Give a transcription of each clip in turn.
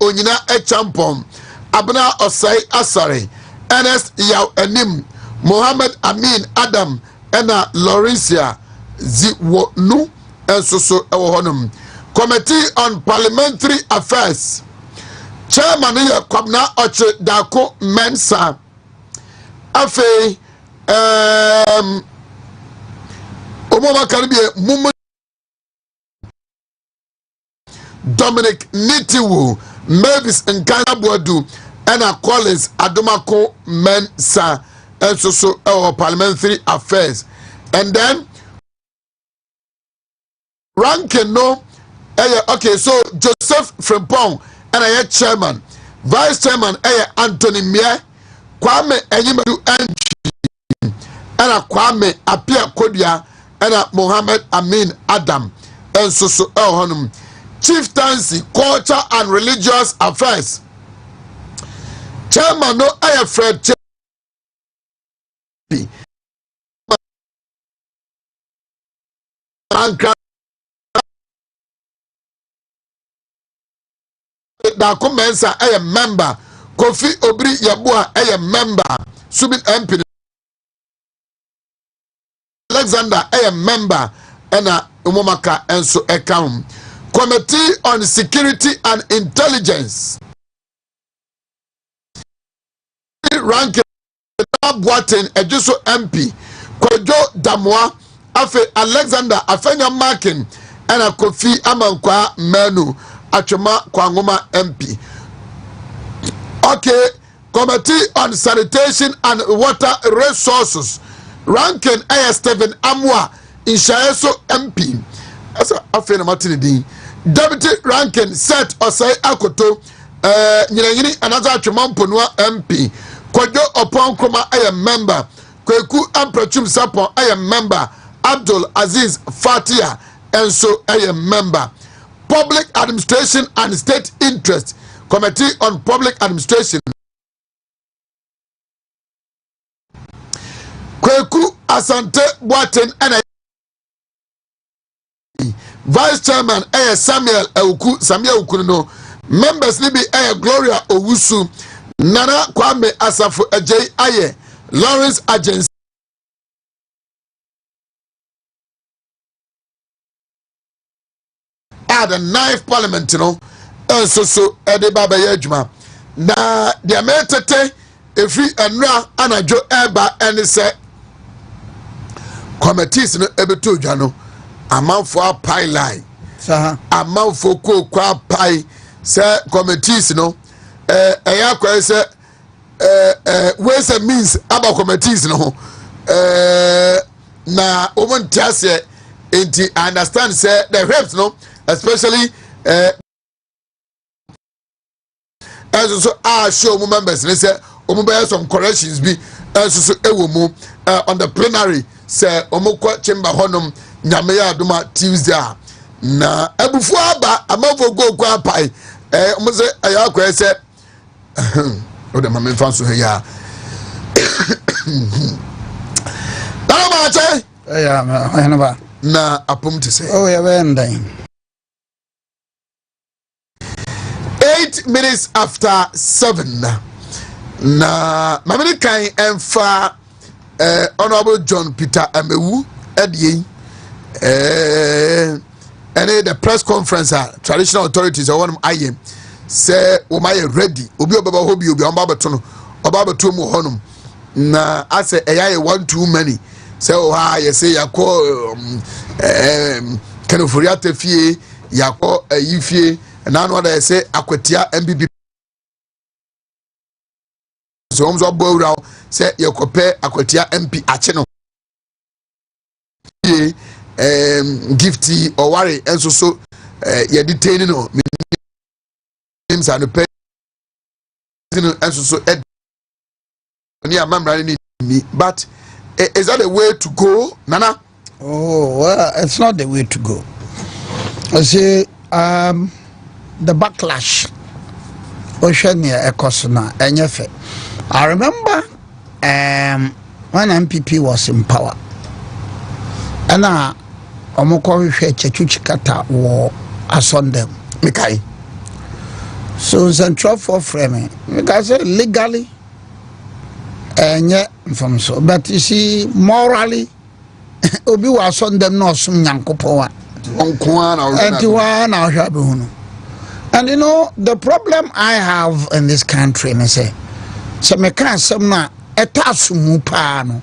onyina echampon abna osai asare Ernest Yaw Enim Mohammed Amin Adam ena Laurencia Ziwonu ensoso ewo honum. Committee on Parliamentary Affairs Chairman ye Kwabna Oche Dako Mensa afe Omoma Karibie Mumu Dominic Nitiwu Mavis Nkana Boadu ena Collins Adomako Mensa ensoso ewo Parliamentary Affairs. And then ranking no okay, so Joseph Frimpong and I chairman, vice chairman Anthony Mie, Kwame Enyimadu Entry, and a Kwame Apia Kodia and a Mohammed Amin Adam and so honum. Chieftaincy, Culture and Religious Affairs. Chairman no Fred Dako Mensa a member. Kofi Obiri Yabua a member. Subin MP Alexander a member. Ena Umomaka Enso Ekam. Committee on Security and Intelligence. Ranking Boahen Ejuso MP. Kojo Damwa Afe Alexander Afenya Markin ena Kofi Amankwa Menu Achoma Kwangoma MP. Okay, Committee on Sanitation and Water Resources. Ranking Stephen Amwa Inshaeso MP. As a friend of Martin Deputy Ranking Set Osai Akoto Nyini another Achoma Mponua MP. Kojo Oponkroma member. Kweku Amprachum Sapon member. Abdul Aziz Fatia and so member. Public Administration and State Interest Committee on Public Administration. Kweku Asante Boahen and Vice Chairman Samuel Ukuno. Members Libi Gloria Owusu, Nana Kwame Asafo Ajay Aye, Lawrence Agency. The 9th Parliament, you know, and so Ede Baba Yejma. Na the Ameritate, if we enra anajo eba and say committees no ebeto jano, amount for pie line, amount for kwa pie, say committees no, ayakwa say, where's the means about committees no, na woman tiase, I understand say the reps no. Especially as so show members they say some corrections be as on the plenary say omokwa chamber honum nyameya aduma Tuesday na ebufu aba amafo go kwa pai omo say ayakwa say o de mama fanso ya dara ma che ya ba na apom to say oh ya ben 8 minutes after 7 na mamini kan emfa Honorable John Peter Amewu edie and the press conference traditional authorities or one aye say o my ready obi obaba hobi obi amba beto mu honum na ase eya one too many say o ha ye say yakọ kanoforiate fie yakọ ayifie na no dey say akwatia MBB so omzo bowra say yakope akwatia MP ache no gifty or worry enso so ye detain no names and pay enso so ed ni amamra ni me but is that the way to go Nana? Oh well, it's not the way to go. I say the backlash Oceania Ecosona Enyefe. I remember when MPP was in power and Omoko Chechuchikata war asondem Mikai So central for framing because legally from so, but you see morally obi was on them no sum nyankopon and you know the problem I have in this country me say so me can some na etasumu pa no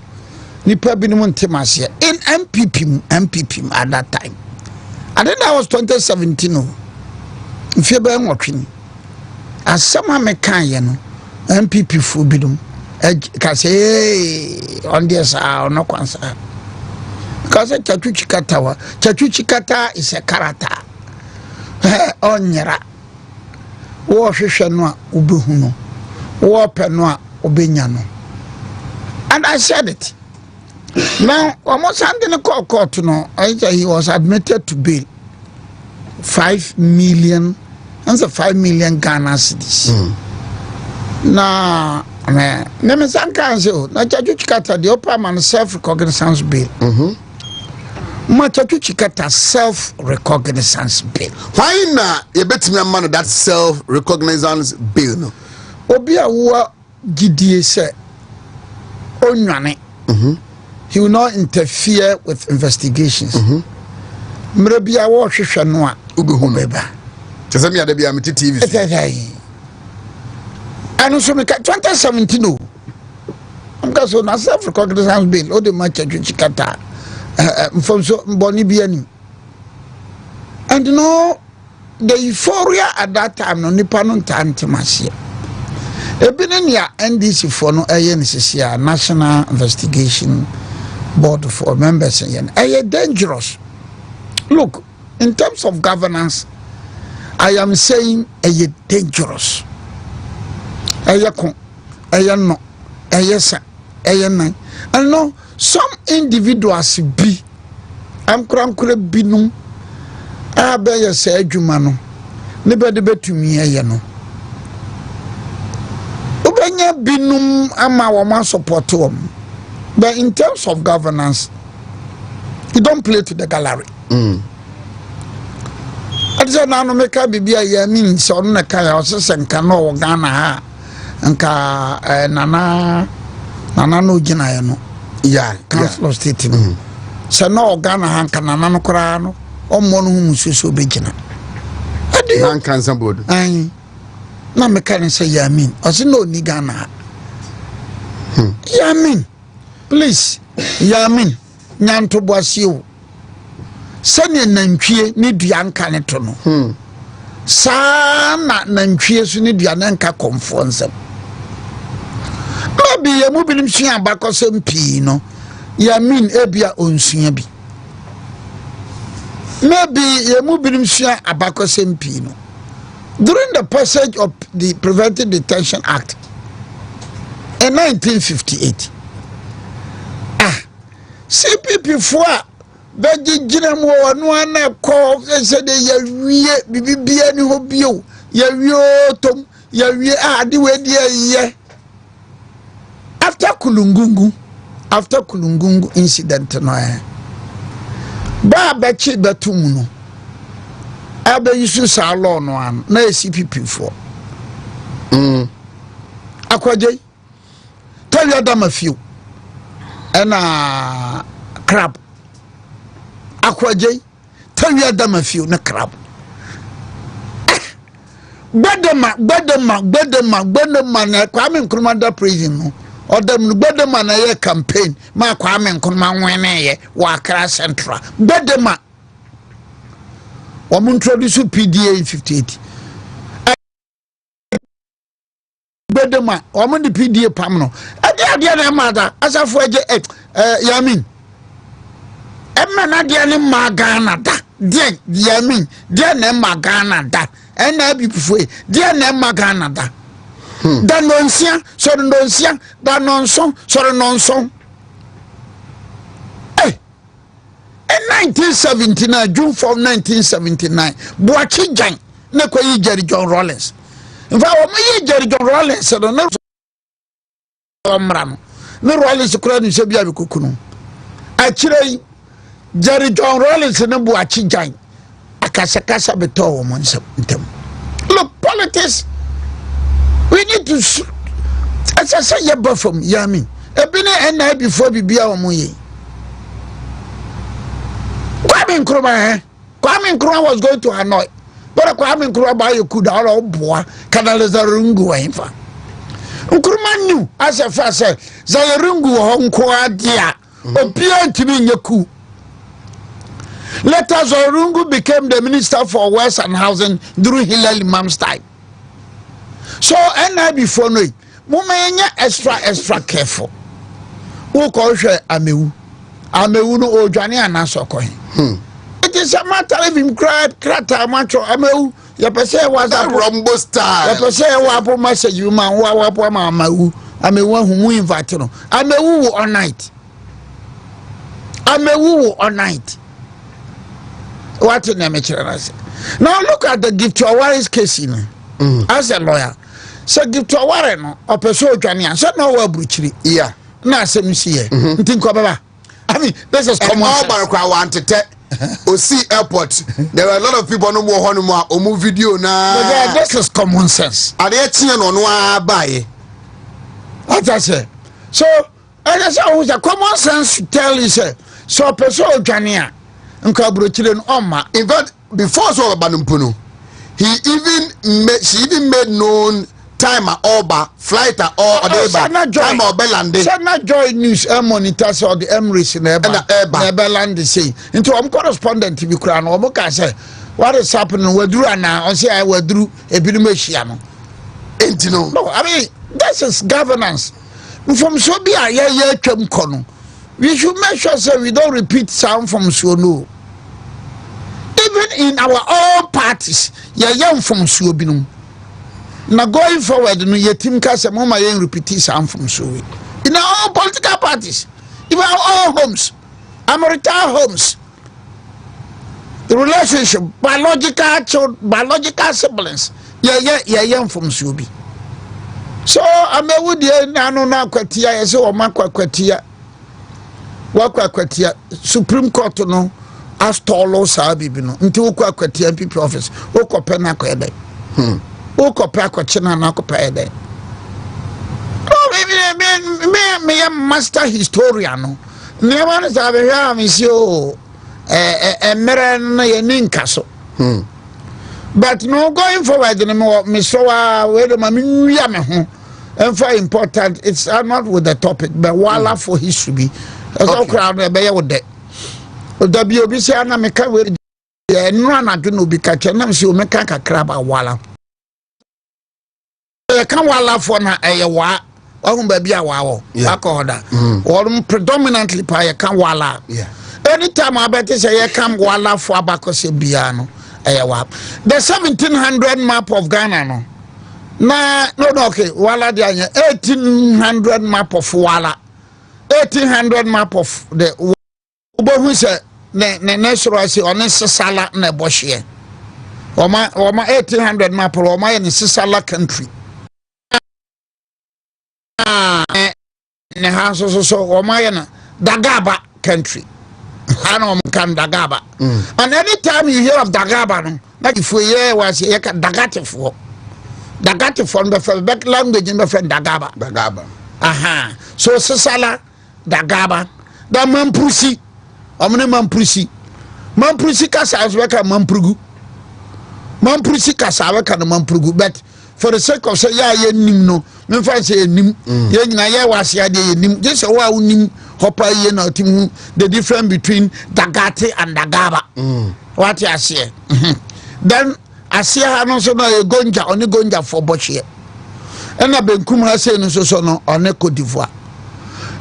nipa binum ntemase in MPP at that time. I think that was 2017 no if be nwotwe as some me kan ye no MPP fu bidum ka say on this no kwansa because Chatuchikata is a character onyera wo hwehwe no a obehuno wo pe no a obenyano. And I said it. Now almost handing a court no he was admitted to bail 5 million and 5 million Ghana cedis. Now me sanka say na Chatuchikata the upper man self-recognizance bail. Chatuchikata self-recognizance bill. Why na you bet me a man that self-recognizance bill no? Obi a wo gidie se onwane. He will not interfere with investigations. Mre bia wo hwehwe no a obeba. Tese me ade bia me TV. And so me 2017 no. Because so na self-recognizance bill o de ma Chatuchikata. From so Bonibiani. And you know the euphoria at that time no nipa no tantimasia. Ebinenia NDC for no NCC National Investigation Board for members and dangerous. Look, in terms of governance, I am saying dangerous. No, and no. Some individuals be am krankure binum abeye se adwuma no ne bede betumi eye no obenya binum ama wo ma support them. But in terms of governance you don't play to the gallery. Adze na no meka bibia ya mean so no ka ya osese nka no Ghana ha nka nana no gina ya no. Yeah, council of state. So no Ghana hanka na no kora no ommo no mususu begina. Man can somebody. Ai. Na me kan say yamin. Osi no ni Ghana. Yamin. Please. Yamin. Nyanto boasi o. Sane nantwie ni dua nka ne to no. Sa na nantwie su ni dua nka konfonsem. Maybe you move in Shia Bacosem Pino. Ya mean Ebia on Siabi. Maybe you move in Shia Abacosem Pino. During the passage of the Preventive Detention Act in 1958. CPP for Beji Jinamo and one call said ya Bibia ni Hobio, ya Tom, ya Adi. After Kulungungu incident no ba bechi betum no abe yisu sa law no an na CPP for akwaje tell you them a few na crab akwaje tell you them a few na crab gbedema na Kwame Nkrumah prison no Odem Bedema na ye campaign ma Kwame Nkrumah nwene ye wa Accra Central Bedema omu introduce PDA in 58 Bedema omu di PDA pam no ade na mada asafo eje yamin emma de ne magana da de yamin de na magana da ena bipufue de na magana da Danonsia, sorry nonsia, danonson, sorry nonson. In 1979, June 4, 1979, Boachi Jang, Nekwa Jerry John Rollins. In fact, Jerry John Rollins said, no, Rollins, Kuran, Sabia Kukunu. Actually, Jerry John Rollins and Boachi Jang, Akasakasa Beto, Monsam. Look, politics, we need to. As I say, you from Yami. A been and night before we be our moye. Kwame Nkrumah was going to Hanoi. But Kwame Nkrumah you could all boy Kanalizarungu Wainfa. Nkrumah knew, as a first said, Zayarungu Hong Kwadia, appeared to me in your coup. Later, Zayarungu became the Minister for West and Housing during Hillel Imam's time. So, and I before no, Mumenya extra careful. Who calls her Ameu? Ameu no Ojani and Nasokoi. It is a matter of him cried, Krata, Macho, Ameu. Your person was a rumble star. Your person was a message, you man, Wapama, Ameu. Ameu who invited him. Ameu all night. Ameu all night. What in the material? Now look at the gift to Awari's case in as a lawyer. So give to Awari or pursue Jania. So no well butchery. Yeah. Na same see. Think about. I mean, this is common. I want to tell. See airport. There are a lot of people no more honuma or move video now. This is common sense. Are they seeing on one buy? What I say? So, and I say, with a common sense to tell you, say, so pursue Jania and Cabruchilin Oma. In fact, before so Banumpuno, she even made known. Time Oba, flight or Odeba, time or Belande. Said not joy news, monitors or the Emirates in Eberland say. Into a correspondent to be crowned or Moka say, what is happening? We're doing now, or say I will do a Bidumashiano. Ain't you know? No, I mean, this is governance. From Sobia, yeah, Kono. We should make sure say we don't repeat sound from Suonu. Even in our own parties, young from Suobinum. Now going forward, no yetim kase mama yen repeat some from so in our own political parties, even our own homes, American homes, the relationship, biological siblings, yeah, from Subi. So I'm a wood na kwatia, so makwa kwatia, wakwa kwatia, Supreme Court no, as tall sabi bino, until kwatia MP office, oko pena kwebe. Oko pako china na kopede. Oh, me master historian. Never is a monsieur meren yeninkaso. But no going forward anymore, Misoa, where my yamahu. And for important, it's not with the topic, but wala for history. As all crowd a bear with that. The WBC Anameka with the Nana do no be catching them, so make a crab a walla. Can wala for na wa or baby a wow, or predominantly by a can wala. Anytime I bet say I come wala for Abacos Biano, the 1700 map of Ghana. No, okay, wala the 1800 map of wala, 1800 map of the who said, natural say on Sala ne Boshie, or my 1800 map or my Sala country. So Omayana Dagaba country. Hanom can Dagaba. And anytime you hear of Dagaba, like if we hear was here Dagati for the back language in my friend Dagaba. Aha. So Sisala Dagaba. The Mampusi. Omne Mampusi Casa as work at Mamprugu. Mampusi Casa work at Mamprugu, but for the sake of say, yeah, no. Me say nim ye nyina ye wase ade ye nim je se wa unim hopa ye na otim the difference between Dagati and Dagaba what you say then asia no so na gonja oni gonja for bochie and na benkum ha say no so no on Cote d'Ivoire.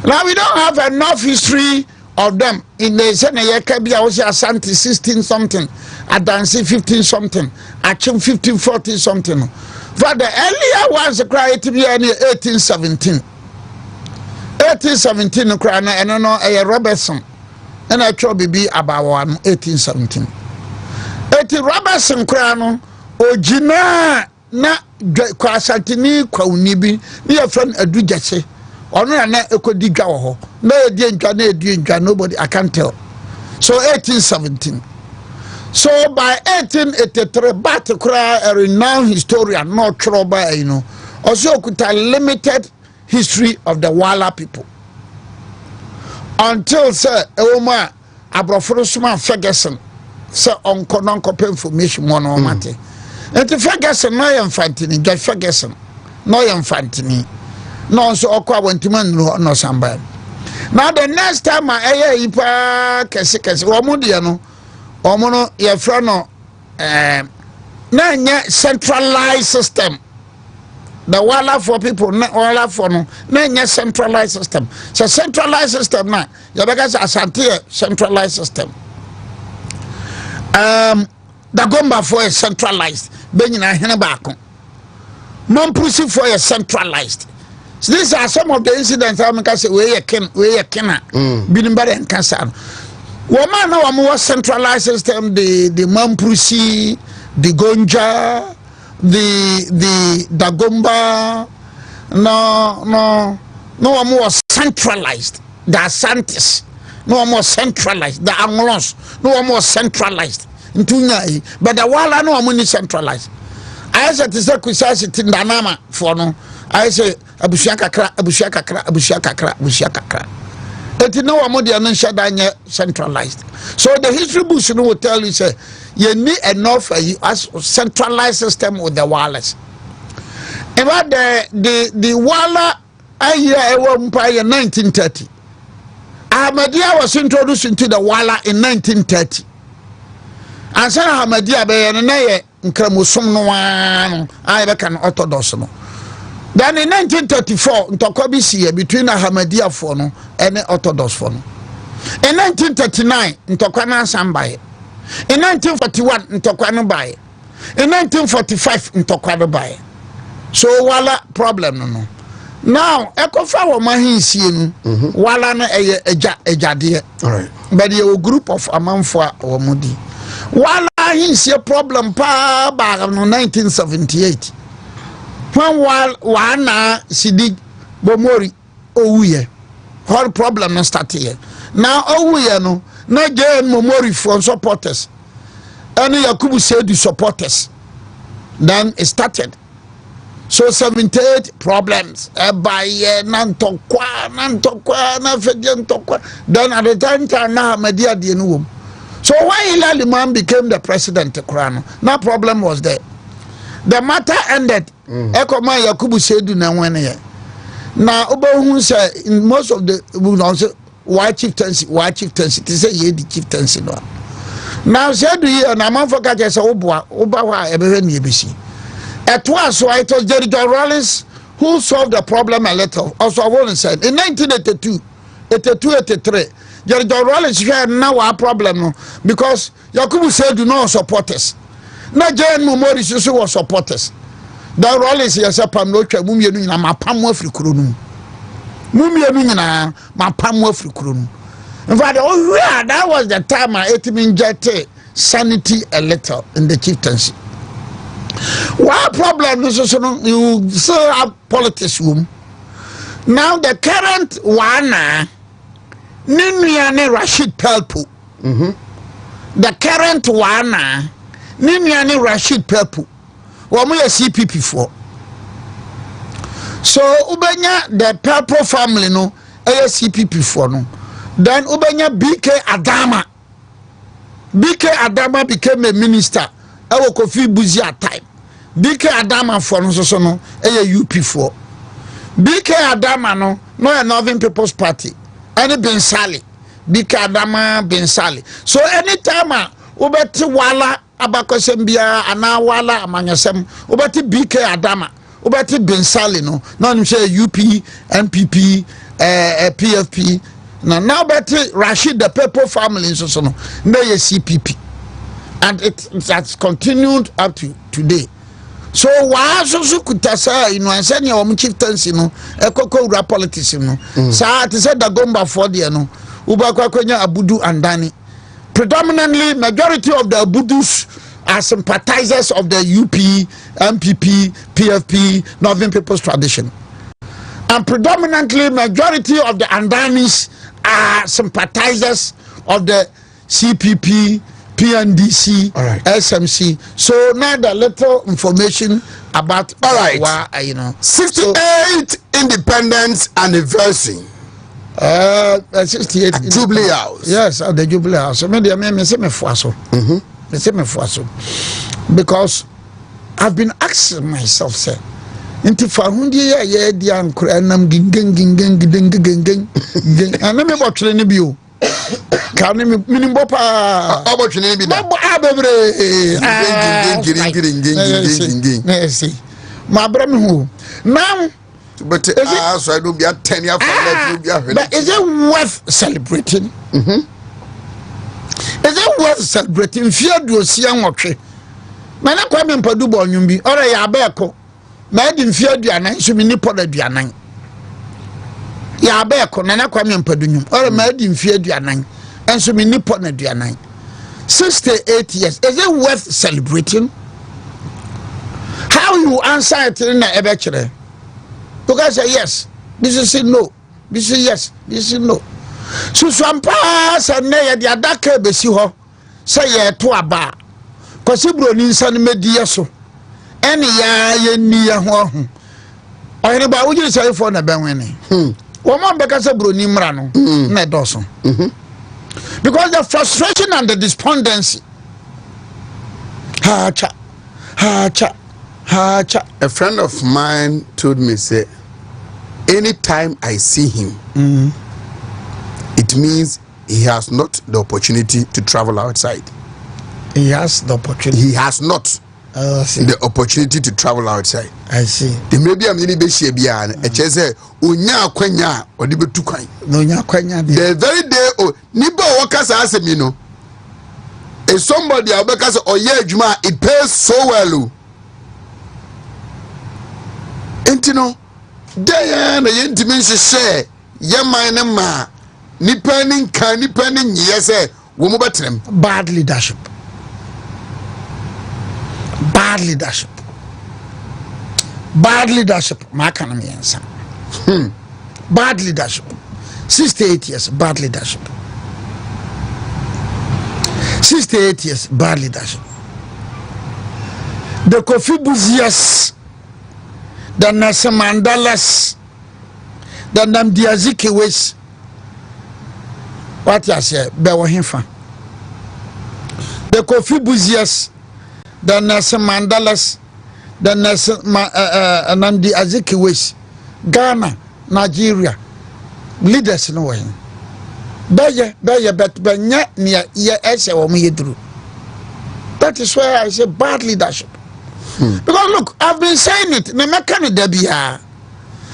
Now we don't have enough history of them in the say na ye ka bia wo say Asante 16 something, Adansi 15 something, Achim 15 14 something. For the earlier ones, the cry to be 1817. 1817, cry and I know a Robertson, and I try to be about 1817. 18 Robertson crano, or Gina, na Quasantini, Quaunibi, near friend a Dujase, or no, a Codigaho, no, dear nobody, I can't tell. So 1817. So by 1883, Batukra, a renowned historian, not Troba, also could have limited history of the Wala people. Until, sir, Eoma, Abrofrosuma Ferguson, sir, on Kononko information one or mate. And to Ferguson, no infantini, get Ferguson, no infantini, no so okwa WONTUMI no somebody. Now the next time I hear Ipa Kesi, Omudiano. Omono ye frano na centralized system. The Wala for people na Wala for no na centralized system. So centralized system na ya beka asante centralized system. The Gomba for a centralized benyina hene baako. Mampusi for a centralized. So these are some of the incidents I make say we ye kena binimbare and cancer. Woman now more centralized system, the Mamprusi, the Gonja, the Dagomba, no more centralized. The Asantis, no more centralized. The Anglos, no more centralized. But the Wala no more centralized. I said to say Kusasi Tindanama for no. I say Abushaka kra. It no centralized. So the history books will tell you say you need enough as centralized system with the Wallace. About the Wala year 1930. Ahmadiyya was introduced into the Wala in 1930. And so Ahmadiyya be na nkramosom no wan I can orthodox no. Then in 1934, Ntokobi siye between Ahmadiyya for no and Orthodox for no. In 1939, Ntokwana Sambaye. In 1941, Ntokwana Baye. In 1945, Ntokwana Baye. So Wala problem no. Now, Ekofa wa mahin siye no. Wala na ejade. Alright. But a group of amanfo wa mudi. Wala hin siye problem pa ba no 1978. When wana Sidi Bomori ouye, whole problem no start here. Now ouye no, na gain Momori from supporters. Any Yakubu said the supporters. Then it started. So 78 problems. By nantokwa, na fediantokwa. Then at the time na Ahmadiyya di nuum. So when Hilali Man became the president, no problem was there. The matter ended. Ekoma Yakubu Sedu na wene. Now Obohun say in most of the why chieftaincy to say ye the chieftaincy no. Now Sedu here na man forget say oba wa ebere ni ebisi. It was so it was Jerry Rollins who solved the problem a little. Also I want to say in 1982, 83, Jerry Rollins had now a problem no because Yakubu Sedu no supporters. Na Jane Momori so was supporters. The Rollins yesa pam no twa mumienu nyina mapam afri kuro nu. Mumienu nyina mapam afri kuro nu. In fact, that was the time I injected sanity a little in the chieftaincy. What problem is you still have politics room. Now the current one Niniane Rashid Pelpu. The current one Niniani Rashid Pepu, Wamu CPP for. So Ubenya the Pepu family no, CPP for no. Then Ubenya BK Adama. BK Adama became a minister. Ewo Kofi Buzi at time. BK Adama for no so no, UP for. BK Adama no a Northern People's Party. Any Ben Sali. BK Adama Ben Sali. So anytime Ubeti Wala Abakosembia ana Wala amanyasem Ubeti BK Adama Ubeti Ben Sali no nim say UP MPP PFP now beti Rashid the Pepo family so no na CPP and it has continued up to today. So why so kutasa anse ne o chieftaincy no ekoko ura politics no sa te say da gomba for there no ubakwa kwanya abudu andani. Predominantly, majority of the Abudus are sympathizers of the UP, MPP, PFP, Northern People's Tradition. And predominantly, majority of the Andanis are sympathizers of the CPP, PNDC, right. SMC. So now the little information about 68 independence anniversary. 68 Jubilee House. Yes, at the Jubilee House. So maybe I say me fuaso. Me say me fuaso. Because I've been asking myself, say, into Fahundi ya dian kranam gingen and let me watch the bio. Can me minimum pa about your name be now. My brother who now. But so I don't be a 10 year but is it worth celebrating? Is it worth celebrating? Fear do see and watch it. Man, I come in Padubo on you be or a yabeko. Made in fear do an so many pot do an yabeko, Nana come in Padunum or a made in fear do an and so many pot do an 68 years. Is it worth celebrating? How you answer it in a bachelor? You guys say yes, this is no, this is yes, this is no. So some pass and nay the adaka besi ho say ye to aba. Kwasi broni nsan media so. Ene ya ye ni ya ho ho. Oyene ba wo say for na ben wene. Wo mo be ka say broni mra no na doso. Because the frustration and the despondency. Ha cha. A friend of mine told me, say, anytime I see him, it means he has not the opportunity to travel outside. He has the opportunity. He has not the opportunity to travel outside. I see. The maybe I'm going to be Shabian, a chese, Unya Quenya, or the Betukai. The very day, Nibo workers as a mino. If somebody, because or yeah, Juma, it pays so well. Intino, Diana, intimacy share, Yamanama, Nippending, yes, woman, bad leadership. Bad leadership. Bad leadership. My economy answer. Bad leadership. 68 years, bad leadership. 68 years, bad leadership. The Kofi Buzias. The Nelson Mandelas, the Namdiaziki West. What you say, Boahen. The Kofi Buzias, the Nelson Mandelas, the Nelson Namdiaziki West, Ghana, Nigeria, leaders no way. Beye, but near ye essay or me through. That is why I say bad leadership. Because look, I've been saying it. Me mekani debia.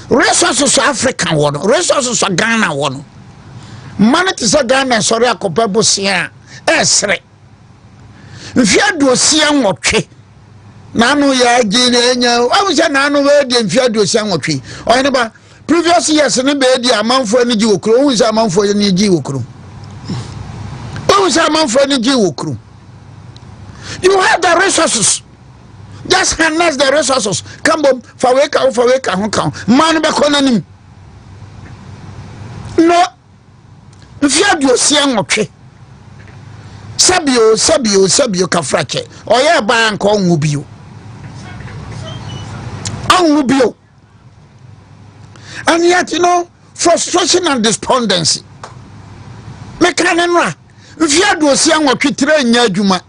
Resources African one, resources Ghana one. Money is a Ghana sorry akopebu sia. Esre. Mfia do sia nwotwe. Nanu ya gine enya. I was nanu we di mfia do sia nwotwe. O ne ba previous years ne be di amanfo ani gi wokro. Won say amanfo ani gi wokro. Won say amanfo ani gi wokro. You have the resources. Just harness the resources. Come on, faweka, man be konanim. No, if you have your siang okay. Sabio kafrache. Or ya bank on ubio. And yet, you know, frustration and despondency. Mekanenra. If you have your siang okay, train yajuma.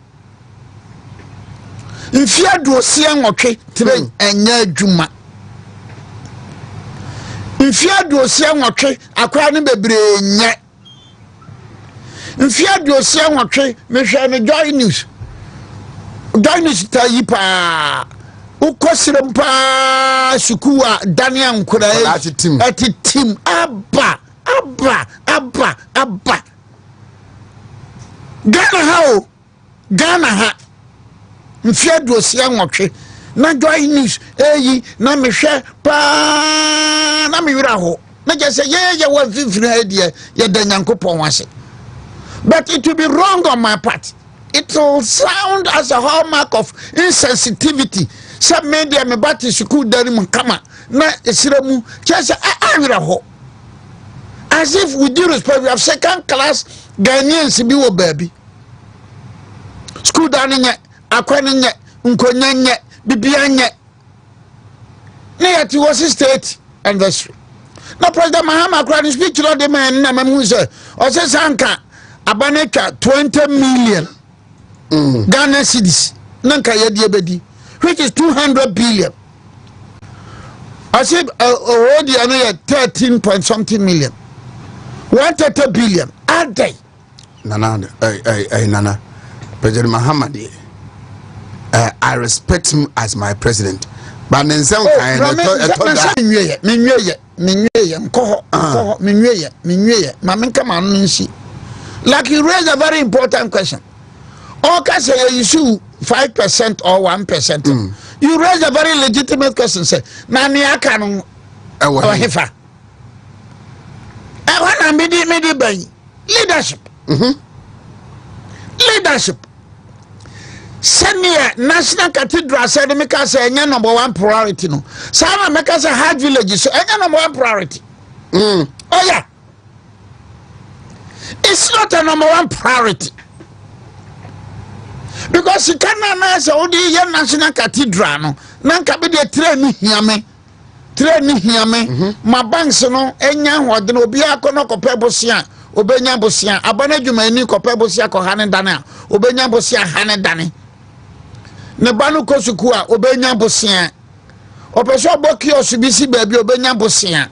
Mfia do sia nwotwe tire enya adwuma. Mfia do sia nwotwe akwa ne bebre nya. Mfia do sia nwotwe mehwe ne Joy News. Joy News ta yi pa. Ukosirem pa sukuwa Daniel Nkura ati team abba. Ghana ha. Mfia do sia nwotwe na Joy News eyi na mehwe pa na mewira ho na je say ye wa fifiri idea ye da Nyankopon wase. But it will be wrong on my part. It will sound as a hallmark of insensitivity. Some media me bati school dari kama na esiremu je say awira ho. As if with due respect we have second class Ghanaians bi wo baby. school dining nye akwane nye nkonya nye bibia nye na yati was state anniversary na president Mahama akra ni speech lo de man na mamu say o say sanka abaneka 20 million Ghana cedis nanka ye de bedi which is 200 billion. I said already I know 13 point something million. 130 billion a day. Nana, Nana, President Mahama, I respect him as my president. But then some kind like you raise a very important question. Okay, say you issue 5% or 1%. You raise a very legitimate question. Say, Nani Akano or Hefa. I want to be leadership. Leadership. Senior National Cathedral said, make us a number one priority. No, some make us a hard village, so a number one priority. Oh, yeah. It's not a number one priority. Because you cannot say, oh, the National Cathedral, no, Nanka be the train here, my banks, no, Enya, what the Obia Konoko Pebosia, Obenya Bosia, Abanajuma, Nico Pebosia, Hanedana, Obenya Bosia, Hanedani, Nebanu Kosukua, Obenya Bosia, Opeso Bokio, Subisi, baby, Obenya Bosia.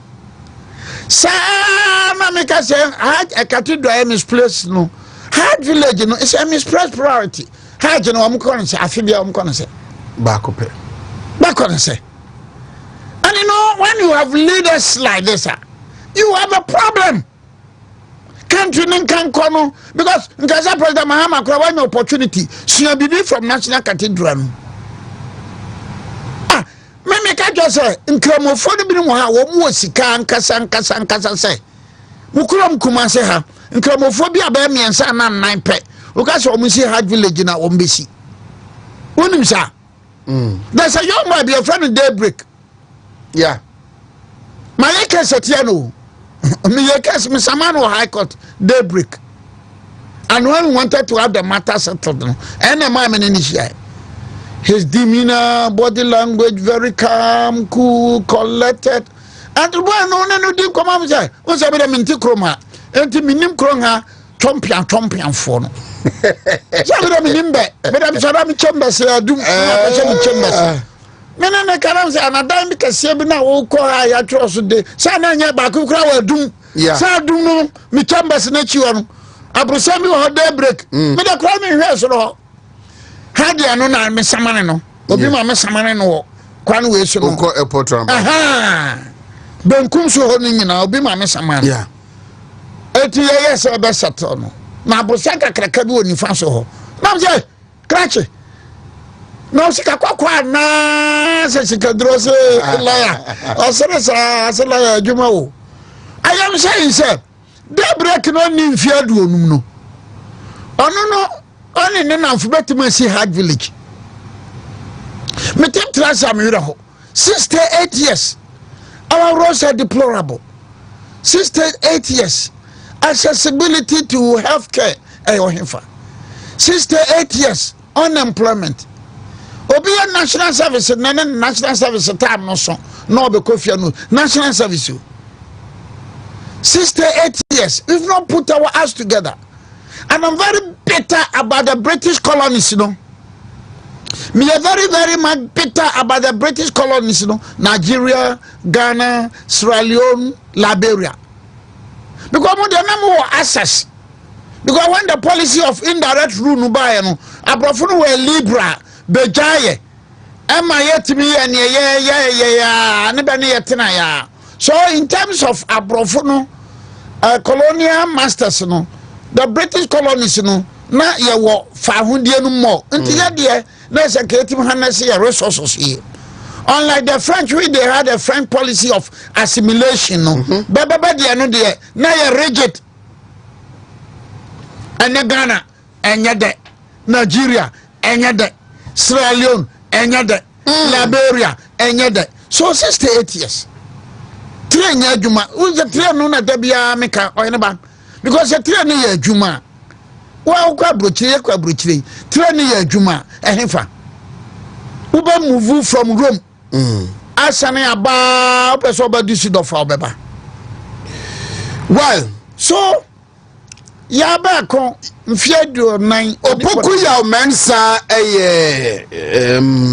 Sama make us say, a cathedral misplaced, no, hard village, no, it's a misplaced priority. Hard, you know, I'm going to say, I feel I'm going to say, back on say. And you know, when you have leaders like this, you have a problem. Country can come because President Mahama could have an opportunity. She will be from National Cathedral. Me can just say, in Kramophone, be more Sikan, Kasan, say. Mukuram Kumase ha, in Kramophobia, bear me and son, 9 pet. Because we see hard village in our Ombisi. There's a young boy, be a friend of Daybreak. Yeah. My case at Yano. My case, Miss Amano High Court, Daybreak. And when we wanted to have the matter settled, and a man initiate. His demeanor, body language, very calm, cool, collected. And the boy no didn't come out and say, what's a bit of minty chroma? And to minim cronga, Trumpian phone. Some of them in bed, but I'm sure I'm chambers, do chambers. Men and I can't say, and I don't because Sabina will call I trust the Sana Baku crowd doom. Sa do no, me chambers net you on. I brought Samuel her daybreak. But a crime in here, so had you no, Miss Samanino, or be my Miss Samanino, Quan way so call a portrait. Aha! Ben Kumso holding in, I'll be my Miss Saman. Yeah. 80 years, I best Saturn. Na bosaka krakabu ni fa so ho na mje krache na sika kwakwa na se sika drose laya osere sa laya adwuma wo I am saying sir Daybreak no ni mfiadu onum no ono no oni ne na mfubetuma si hard village metem trasa me ho 68 years our roads are deplorable 68 years accessibility to healthcare 68 years unemployment obi national service national service time no so no be kofia no national service 68 years we've not put our hands together and I'm very bitter about the British colonies, you know. Me are very much bitter about the British colonies, you know. Nigeria, Ghana, Sierra Leone, Liberia. Because when they more access, because when the policy of indirect rule no buy no, abrofunu were libra, bejaye, emayetimi and yeah, nebani yetina ya. So in terms of abrofunu, colonial masters no, the British colonies no, na ye wo fahundie no more. Until ye na se creative harness your resources here. Unlike the French, they had a French policy of assimilation. No, but they are rigid. And Ghana, and yet Nigeria, and yet Sierra Leone, and yet Liberia, and yet so 68 years. 3 years Juma. Who's the 3 no na debia meka or anybody? Because the 3 years Juma. wa kwa brochire training ya adwuma ehfa uba move from Rome asane aba opeso ba Düsseldorf obeba well so ya ba kon mfiedo nan opoku ya mensa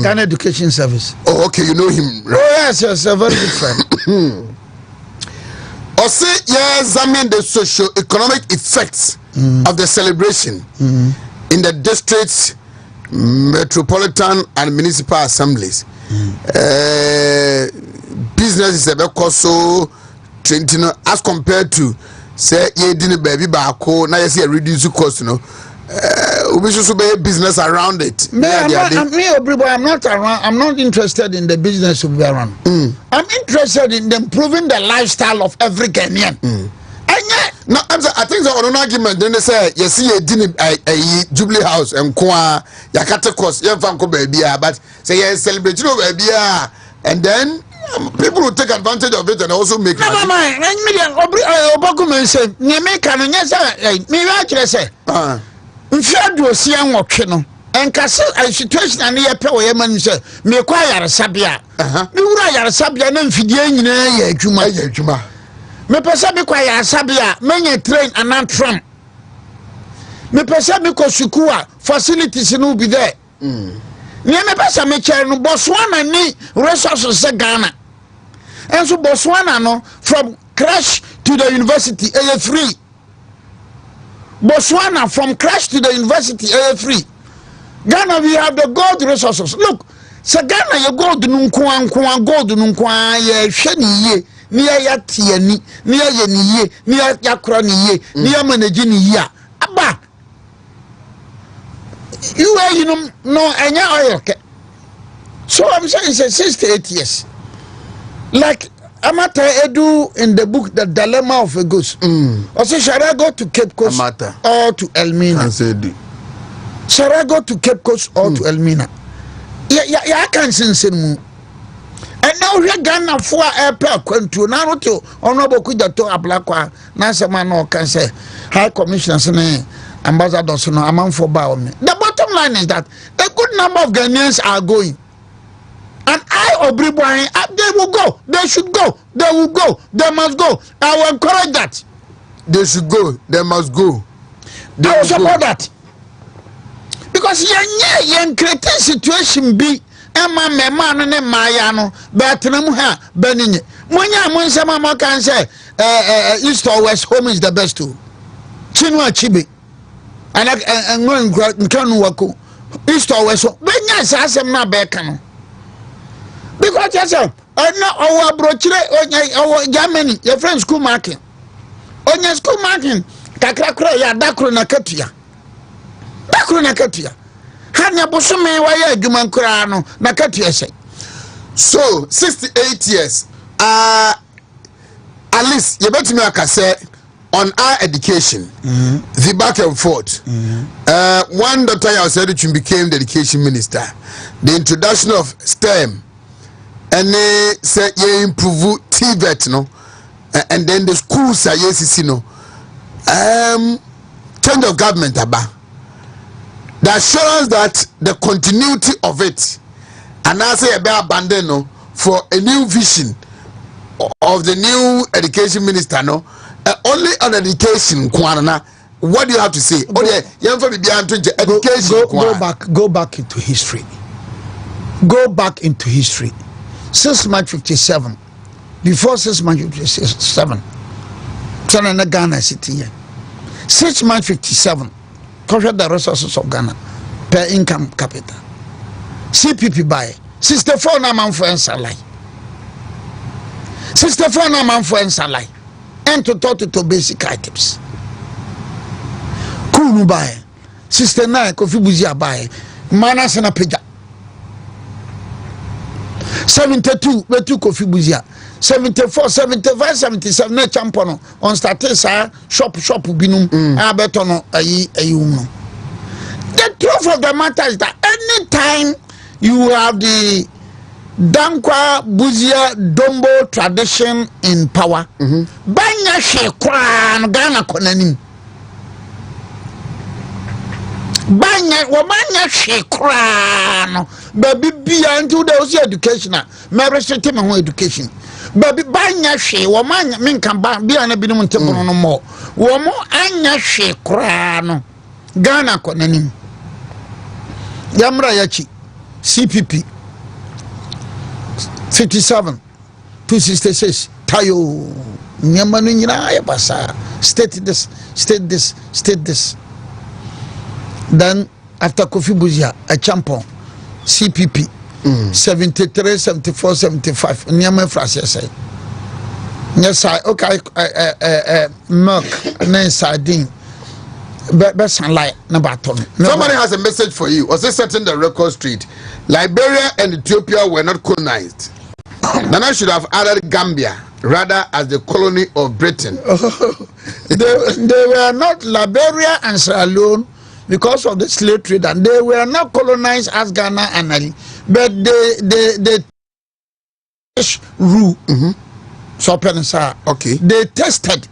Ghana Education Service. Oh, okay, you know him, right? Oh yes, a very good friend. Also, yeah, examine the socio-economic effects of the celebration in the districts, metropolitan and municipal assemblies. Business is a so as compared to say ye didn't baby bako now you see a reduced cost, you know. We should be business around it. I'm not around. I'm not interested in the business to be around. I'm interested in improving the lifestyle of every Kenyan. No, I think so. On an argument, then they say you see a dinner a Jubilee House and Kwa Yakata cost you fanko baby, but say you celebrate baby, and then people will take advantage of it and also make money. Mfiado osia nwotwe no enkase a situation ani ye pe wo ye manu se me kwa yare sabia me wura yare sabia na mfidie nyina ya adwuma me pese me kwa yare sabia menye train anantram me pese me ko sukua facilities no be there me pese me chere no Botswana ni resources se Ghana enso Botswana no from crash to the university free. Botswana from crash to the university free. Ghana we have the gold resources. Look, so Ghana you gold nunkwa gold nunkwa ye hwe ye ni ya tie ni ya ni ye ni ya kura ni ye ni ya manage ni ya aba you know no enya oil. So I'm saying it's 68 years. Like Amata Edu in the book The Dilemma of a Ghost. Also, shall I go to Cape Coast or to Elmina? Shall I go to Cape Coast or to Elmina? Yeah, I can't say mu. And now we are Ghana for a pair to now to Honorable Kudato Ablakwa, Nasamano can say High Commissioner, Ambassador Sono, among for Baum. The bottom line is that a good number of Ghanaians are going. And Obiri Boahen, they will go. They should go. They will go. They must go. I will encourage that. They should go. They must go. I will support that. Because you create a situation be Emma me man and Mayano, Bertram Benin. When you someone can say East or West home is the best too. Chinua Chibi. And I'm going to East or West. When yes, I am not back. Because yourself, our brochure, our Germany, your friend school marking. On your school marking, Kakrakra, Dakro Nakatia. Dakro Nakatia. Hanya Bosume, why you man Kurano, Nakatia say. So, 68 years. At least, you better make a say on our education, the back and forth. One Dr. Yaosedichun became the education minister. The introduction of STEM. And they say you improve TVET, no, and then the schools are yes, no. Change of government about the assurance that the continuity of it, and I say about abandon for a new vision of the new education minister, no, only on education, Kwana. What do you have to say? Go back into history. Go back into history. 6 March 57. Before 6 March 57. Sana Ghana city. 6 March 57. Control the resources of Ghana per income capita. CPP buy 64 na man for ensalai. 64 na man for ensalai. And to basic items. Kunu buy 69 Kofi Buzia buy. Manas na peja. 72 betu Kofi Buzia. 74, 75, 77 na champion on started shop binum abetono ayuno. The truth of the matter is that anytime you have the Dankwa Buzia Dombo tradition in power, banya she kwan Ghana konanim. banya womanya hwe kra no baby bia until there was education me restrict me ho education baby banya hwe womanya menka ba bia na binom ntebono no mo womo anya hwe kra no Ghana konanim yamra yachi CPP 57 266 tayo nyama no nyina ya basa state this then after Kofi Buzia a champion CPP 73 74 75 nyama frase say yes okay milk and sardine best like na baton. Somebody has a message for you. Was it setting the record straight? Liberia and Ethiopia were not colonized. Nana should have added Gambia rather as the colony of Britain. They were not Liberia and Sierra Leone because of the slave trade, and they were not colonized as Ghana and Ali, but they rule. So okay. They tested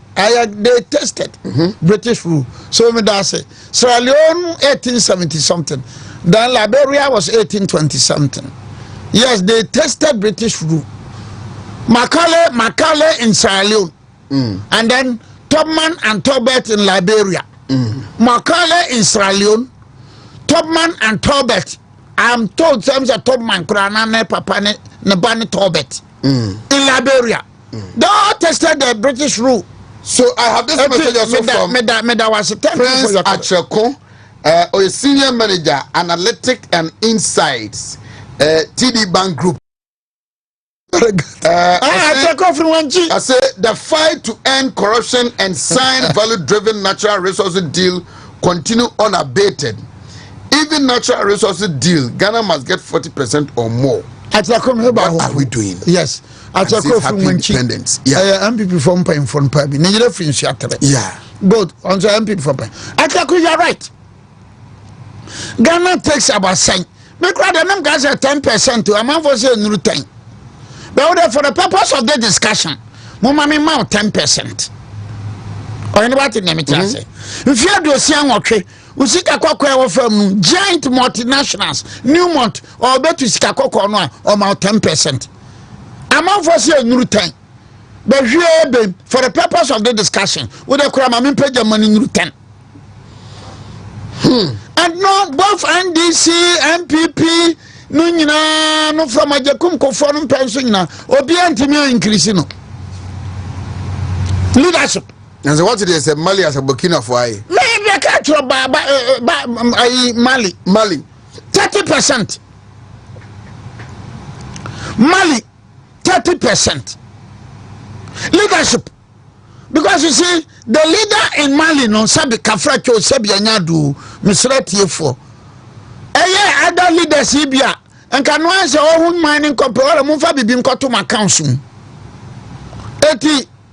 British rule. So me da say Sierra Leone 1870 something, then Liberia was 1820 something. Yes, they tested British rule. Macaulay in Sierra Leone, and then Tubman and Tobert in Liberia. Macaulay in Sierra Leone, Tubman and Tobert. I'm told some say Tubman Krana ne Papa ne Bani Tobert in Liberia. They all tested the British rule. So I have this message also from Prince Acheko, a senior manager, analytic and insights, TD Bank Group. I say the fight to end corruption and sign value-driven natural resources deal continue unabated. Even natural resources deal, Ghana must get 40% or more. What are we doing? Yes. Independence. Yeah. MPP from Pine from Pabi. Nigeria French Shatter. Yeah. Good. On the MPP from Pine. You're right. Ghana takes about saying, make rather them guys at 10% to a man for say new time. But for the purpose of the discussion, Mumami mount 10%. Or anybody name it say. If you do a young okay, we see a cocoa from giant multinationals, Newmont, or bet to see a cocoa or mount 10%. Among for say new time. But for the purpose of the discussion, with the crime, pay your money new 10. And no, both NDC, MPP, no from a Jakum conform pension now, or be anti increasing leadership. And so what it is a Mali as a Burkina Faso. Maybe I catch your Mali 30%. Mali 30% leadership, because you see the leader in Mali no sabi kafracho sabi anyadu misrati for other leaders ibia and can one say oh mining company or mumfa bibim koto my council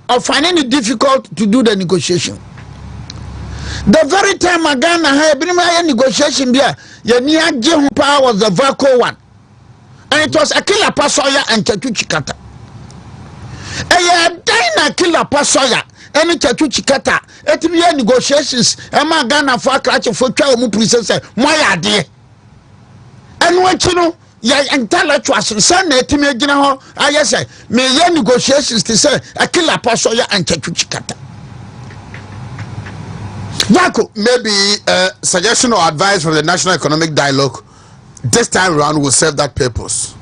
of finding it difficult to do the negotiation. The very time Ghana had been negotiation there, your near power was the Vaco one. And it was a killer Pasoya and Chatuchikata. A dina killer Pasoya and Chatuchikata. It be negotiations. Emma Ghana for a catch for Chamu princess, my idea. And what you know, ya intellectuals, son, Timmy, I say, may your negotiations to say a killer Pasoya and Chatuchikata. Maybe suggestion or advice from the National Economic Dialogue this time around will serve that purpose.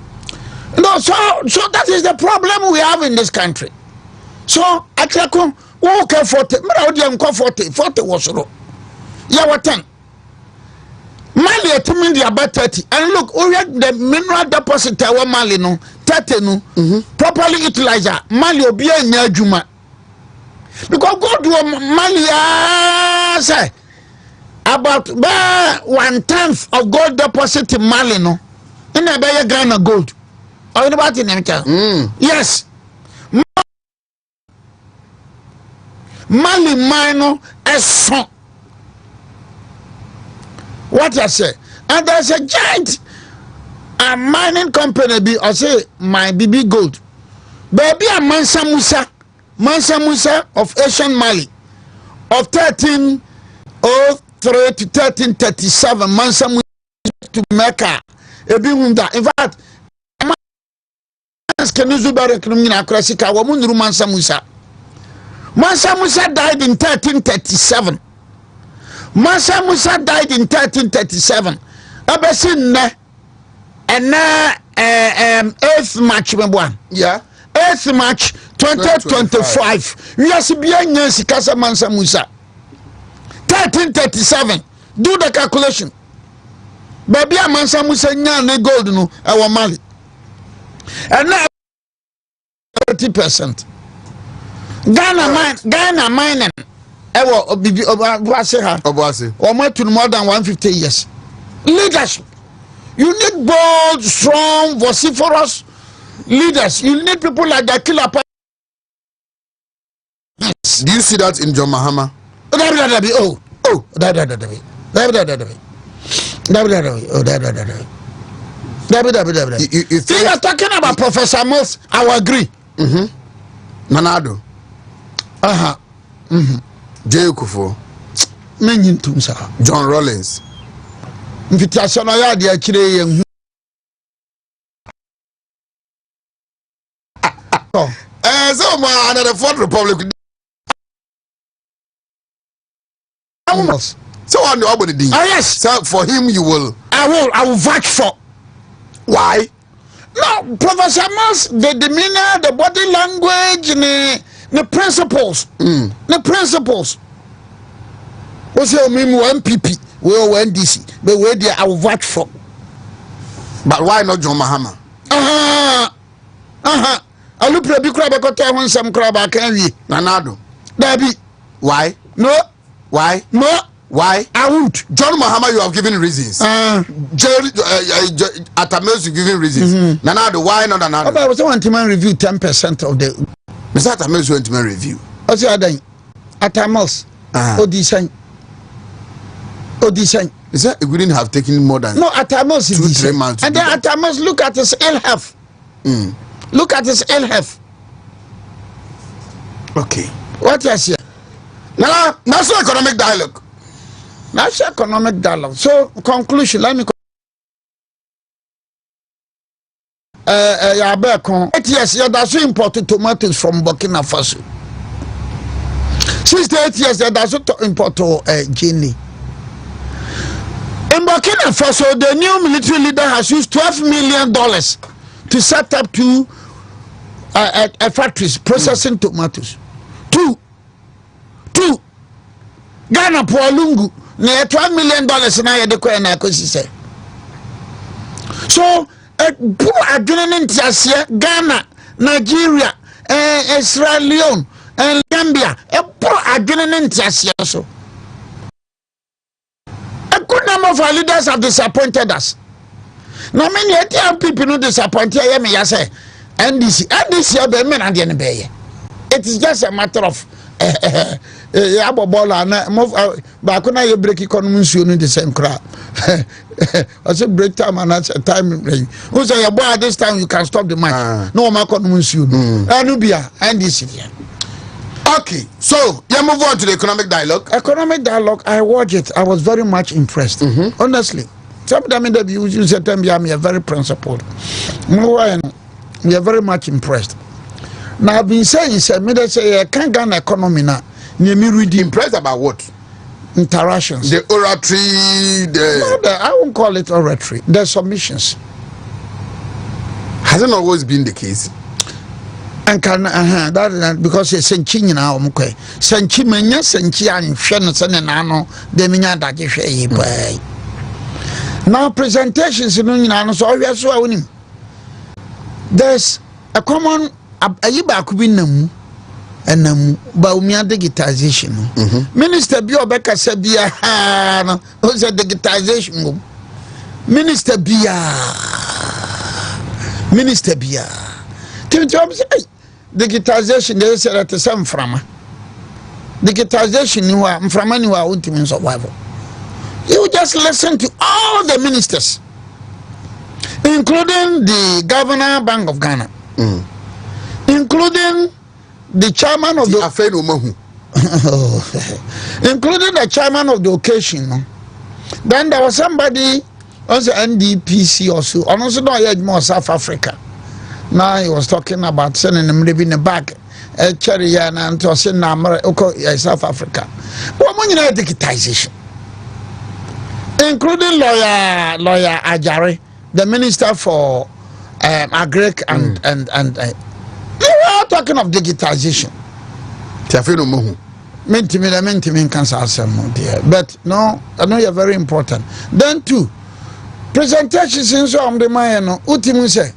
No, so that is the problem we have in this country. So actually, okay, 40 was wrong. Yeah, what 10? Mali at about 30. And look, the mineral deposit our Mali no 30 no properly utilized. Mali will be a Juma. Because go to Mali say about 1/10 of gold deposit in Mali no in a bay Ghana gold. Or about in yes. Mali mine is son. What I say? And there's a giant mining company be I say my BB gold. Baby a Mansa Musa of Asian Mali of 3 to 1337 Mansa Musa to Mecca. In fact, Kenuzu Barakuna Krasika, Wamun Mansa Musa. Mansa Musa died in 1337. Mansa Musa died in 1337. Abesin and 8th March, yeah, 8th March 2025. We are Sibian Yancy Casa Mansa Musa. 1337. Do the calculation. Baby Mansa Musa Nyane gold no our Mali. And now 30%. Ghana mining. Ewo Obasi ha. Obasi. Almost to more than 150 years. Leadership. You need bold, strong, vociferous leaders. You need people like that killer. Yes. Do you see that in John Mahama? You think you're talking about Professor Moss? I will agree. Nanado. Jay Kufo. John Rollins. Invitation ya dia kire yen so another Fourth Republic. So on the Obiri thing. Yes. So for him you will. I will vouch for. Why? No, Professor Moss, the demeanor, the body language, the principles. The principles. What's your name? MPP. We are NDC. But where there I will vouch for. But why not John Mahama? I look for a big crab. I got to some crab. I can't read. Nanado. Debbie. Why? No. Why? No. Why? I would. John Mahama, you have given reasons. Jerry Atamesu, you given reasons. Nanado, why not Nanado? I was want to review 10% of the. Mr. Atamesu went to review. What's the other? Atamos. Odishan. Is that it wouldn't have taken more than no Atamos 2-3 months? And then Atamos, look at his ill health. Look at his ill health. Okay. What you say? Now, national economic dialogue. National economic dialogue. So, conclusion, let me. 8 years, that's so important tomatoes from Burkina Faso. 6 to 8 years, that's so import Guinea. In Burkina Faso, the new military leader has used $12 million to set up two factories processing tomatoes. Two. Ghana Pualungu, na $12 million na ya dekwa na akosi say. So, poor adrenaline tiasia Ghana, Nigeria, Sierra Leone, and Gambia, poor adrenaline tiasia so. A good number of our leaders have disappointed us. Now, many people no disappointed me. I say, NDC, it is just a matter of Bakuna you break economy soon in the same crap. I said break time and that's a time. Who say boy this time you can stop the match? No more economy soon. Anubia NDC. Okay, so you move on to the economic dialogue. Economic dialogue, I watched it. I was very much impressed. Honestly, sometimes that you use that term, we are very principled. We are very much impressed. Now I've been saying, me say I can't get an economy now. Impressed about what? Interactions. The oratory, I won't call it oratory. The submissions. Hasn't always been the case. And can that because it's senchi now okay senchi menya senchi and hwe se ne na no de menya daje hwe yi bai now presentations no nyina no so ohwe so awunim there's a common ayiba ku bi namu enamu ba umia digitization minister bi obeka se bia no o se digitization minister bia digitization they say that some frama digitization ni wa mframa ni wa wontimi survival. You just listen to all the ministers including the governor Bank of Ghana including the chairman of the Afeno Mahu including the chairman of the occasion. No? Then there was somebody on the NDPC also, and also no more South Africa. Now he was talking about sending them living in the back, cherry and to send South Africa. What money digitization, including lawyer Ajari, the minister for agric and they were all talking of digitization. But no, I know you're very important. Then two, presentations in some of the Mayano, Utimu say,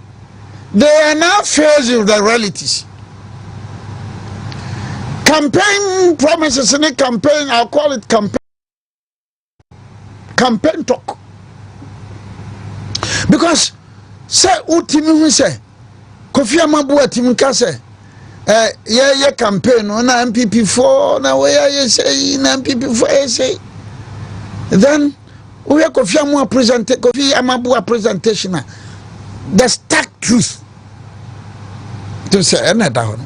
they are now faced with the realities. Campaign promises in a campaign, I'll call it campaign talk. Because say Utimu say, Kofi Amabu Timuka say, yeah campaign on MPP4 now where you say MPP4 say then we are Kofi Amabu presentation the stark truth to say another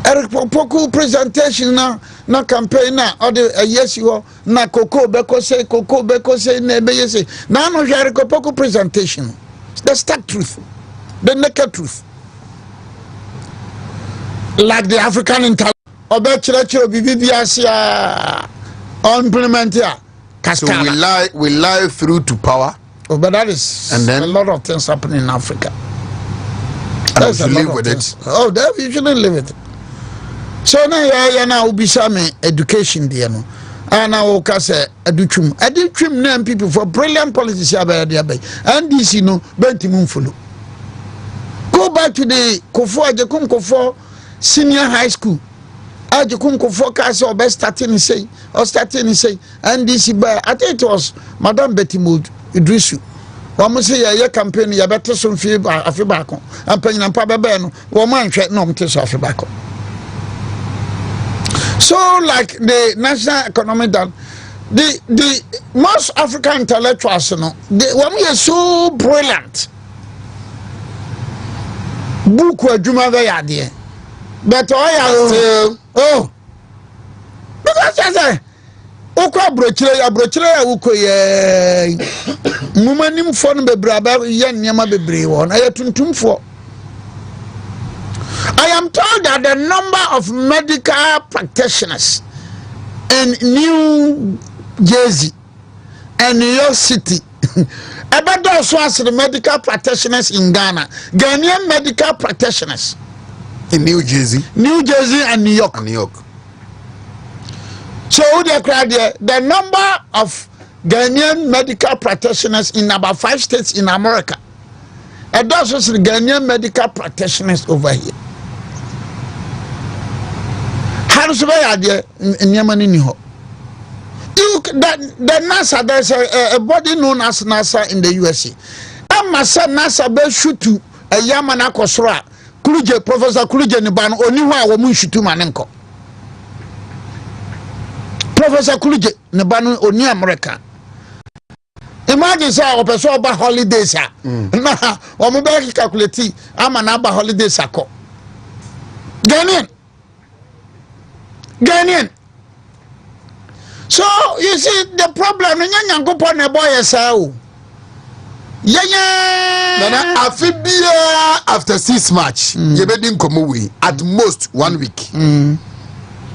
Eric Poku presentation na campaign na or the yes you na Koko Beko say nebe say now no Eric Poku presentation the stark truth the naked truth. Like the African intelligence, so we lie through to power. Oh, but that is and then a lot of things happening in Africa. And we live with it. Oh, there you shouldn't live with it. So now we be some education there, no. And now we say educhum name people for brilliant politics and this you know bentimun follow. Go back to the Kofo senior high school. Ajukunko focus or best starting say and this I think it was Madame Betty Mood Idrisu. One say a campaign ya better some fee afibako and penny and pababeno woman check no afibako. So like the national economy done the most African intellectuals they were so brilliant. Book wa juma ve yade. But because I say okwa brochire ya uko ye mumanim fo no bebraba ye nyama bebre won aye tuntumfo. I am told that the number of medical practitioners in New Jersey and New York City about those ones the medical practitioners in Ghana, Ghanaian medical practitioners in New Jersey and New York. So the number of Ghanaian medical practitioners in about 5 states in America. And those are the Ghanaian medical practitioners over here. How does it in Yemen? The NASA, there's a body known as NASA in the USA. I'm NASA be shoot to a Yamana Kosra. Professor Kulije Niban Oniwa woman shoot to Manenko. Professor Kulije Niban Oni America. Imagine say a person about holidays. Nah, or maybe calculate I'm an about holidays. Ghanaian. So you see the problem nyan go pon boy say after 6 match you be din komo we at most 1 week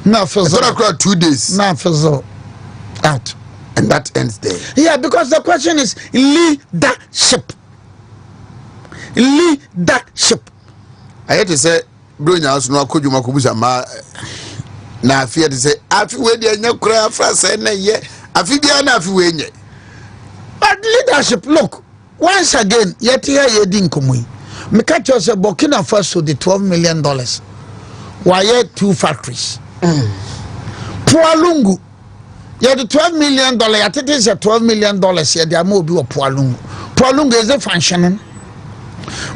now for 2 days now for out and that ends there. Yeah, because the question is leadership. I had to say bro nya so no akodwuma kobusa ma na afia to say afi we dey nya kura fra say na ye afi bia na afi we nye. But leadership, look, once again yet here ye din komoyi me catch us Burkina Faso the $12 million why 2 factories Pualungu yeah the $12 million I think it's a $12 million yeah they are more be Pualungu is a functioning.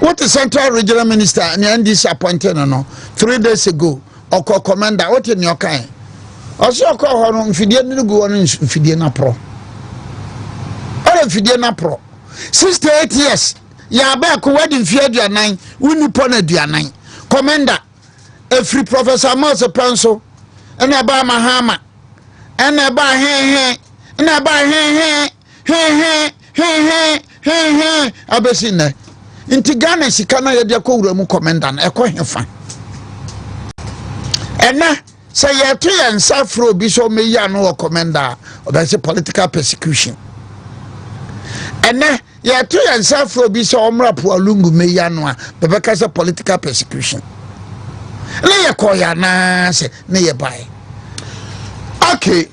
What the Central Regional Minister and NDC appointed 3 days ago or commander what in your kind also call her on Fidian go on Fidiana Pro or Fidiana Pro 68 years ya back wedding fear 9 win upon a 9 commander a free Professor Mose Pencil ene ba mahama ene ba he ene ba he abesi na inti Ghana sika na ye de akowura mu commander na ekɔ hefa ene say ye to ye nsa fro bi so me ya no commander obese political persecution ene ye to ye nsa fro bi so omra po alungu me ya no a bebeka say political persecution le ye koya na se ne ye bai okay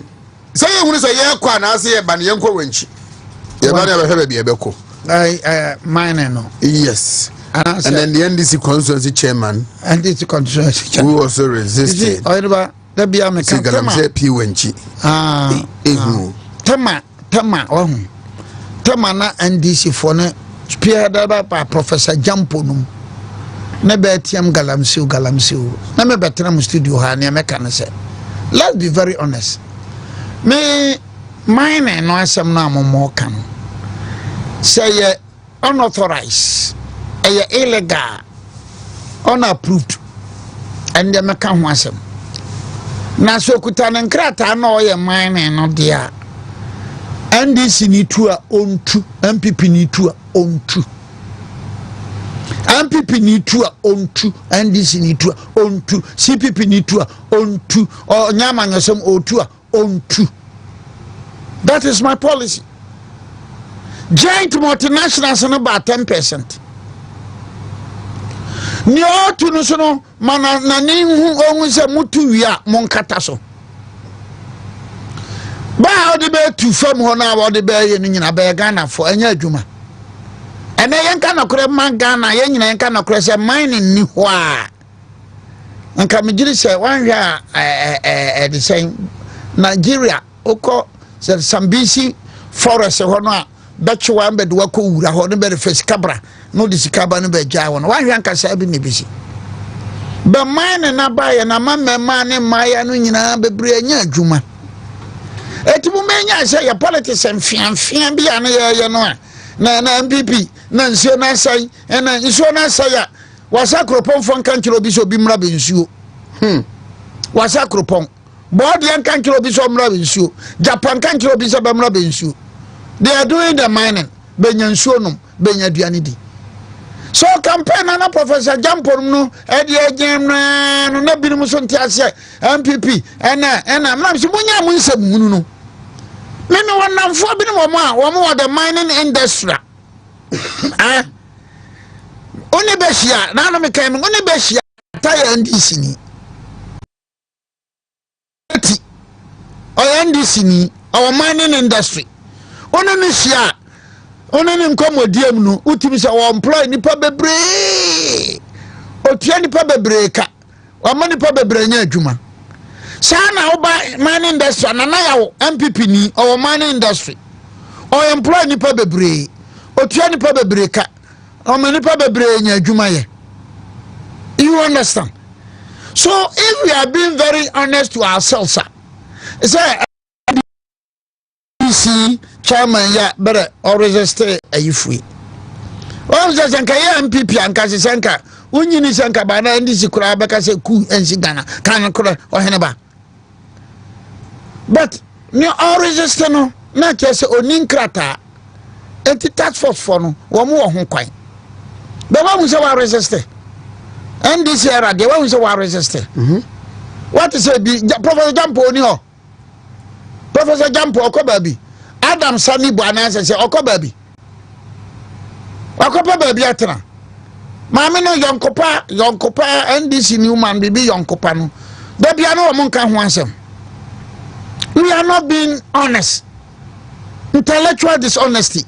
say ye hunu say ye kwa na say ye ba ne ye nkɔ wanchi ye ba na be hebe bi ebeko mine no yes. And then the NDC constituency chairman, NDC constituency chairman, who also resisted. Tema na NDC for ne spearheaded by Professor Jamponum. Nebe tiam galamsiu. Na me betra mu studio ha ne meka ne say. Let's be very honest. Me mine no asem na mo kan. Say unauthorized. Illegal, unapproved, and the Mekan wasem. Na so kutan and krata no ye mine no dia. NDC ni to own two, MPP ni to own two. MPP ni to own two, NDC ni to own two, CPP ni to own two, or Nyamanyasem o two own two. That is my policy. Giant multinationals are about 10%. Ni otu no so no mana na ni hu ohun se mutu wi a mon kata so ba odi be tu fam ho na odi be ye ni nyina be Ghana fo anya adwuma ene yen ka na kore man Ghana yen nyina yen ka na kore se mining ni ho a nka me giri se wan hwa the same Nigeria oko se Sambisi forest ho no a betwa mbede wako wura ho ne be face cabra no di sikaba no be gya won wa hwan kasa bi ne bisi be mine na baye na mamma ne maya no nyina bebre anya adwuma etimu menya se ya politics enfian bi ane ye no na MPP na nsuo na sai na nsuo na sai ya wasakropon fon kan kilo bi so bi mra be nsuo wasakropon body an kan kilo bi so mra be nsuo Japan kan kilo bi so be mra be nsuo. They are doing the mining. Benya nsuonum, benya duane di. So campaign na Professor Jamponum no edi agem no na binu so ntiase MPP ena mna so munya mu nsem hunu no. Me me wonamfo binu wo mo the mining industry. Oni behia na no me kan oni behia tire NDC ni. NDC ni our mining industry. Ono ni hia ono ni nkomodiem no utimi se wo employ nipa bebre otua nipa bebre ka wa ma nipa bebre nya adwuma sana oba mining industry na na yawo MPP ni o mining industry o employ nipa bebre otua nipa bebre ka o ma nipa bebre nya adwuma ye. You understand? So if we are being very honest to ourselves, say see chairman ya better or resist ayifui o ze sanka ya MPP anka se sanka unyini sanka ba na ndisi kura beka se ku ensi Ghana kan kura o hene ba but ni all resist no na kese oninkrata enti task force for no wo mo ho kwan be wa mu se wa resist ndisi era de wa mu se wa resist what is it be Professor Jampo ni ho Professor Jampo okoba bi Adam Sani Buananse se okoba bi atena maame no yonkopa NDC Newman bibi yonkopa no baby ano mo nka ho ansem. We are not being honest. Intellectual dishonesty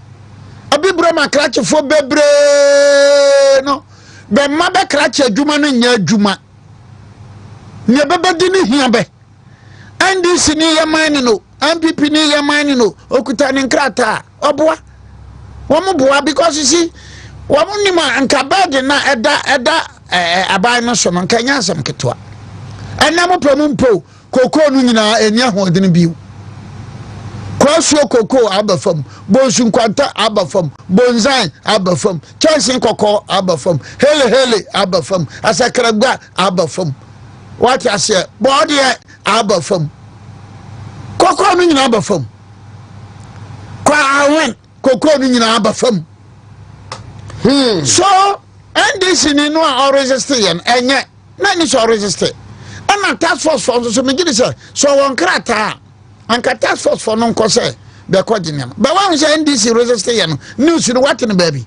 abibro makrache fo bebre no be mabe krache adwuma no nya adwuma ne bebedi ni hia be NDC ni yamani no MPP ni yamani no okuta ni nkrata oboa womo boa because you see womo ni ma anka bed na eda abai no so no nka nya asem ketwa enamo pamumpo koko no nyina eni ahodene biu Crossroad Coco Abafam, Bonsun Quanta Abafam, Bonzai Abafam, Chansin Coco Abafam, Hele Abafam, Asakrabga Abafam. What I say, body aba fam kokoro no nyina aba fam kwa awen kokoro no nyina aba fam so NDC ni no a resist yen enye na ni so resist ana task force for so me gidi say so won krata anka task force for no nko say be ko ginyam but when say NDC resist yen news no what in baby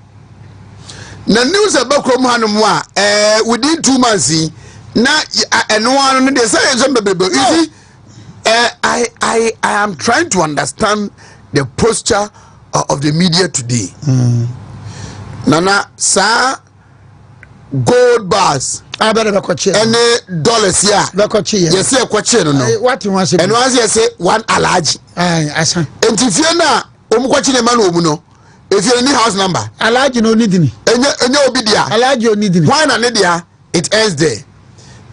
na news abakrom hanom a within 2 months na eno anu no dey say so bebebe you see I am trying to understand the posture of the media today. Nana sa gold bars abere be ko che any dollars ya be ko che yes e ko che no what you want say and once you say one alaji asan entifie na omu ko che ne ma no omu no if you need house number alaji no nidini enye obi dia alaji o nidini why na ne dia it ends there.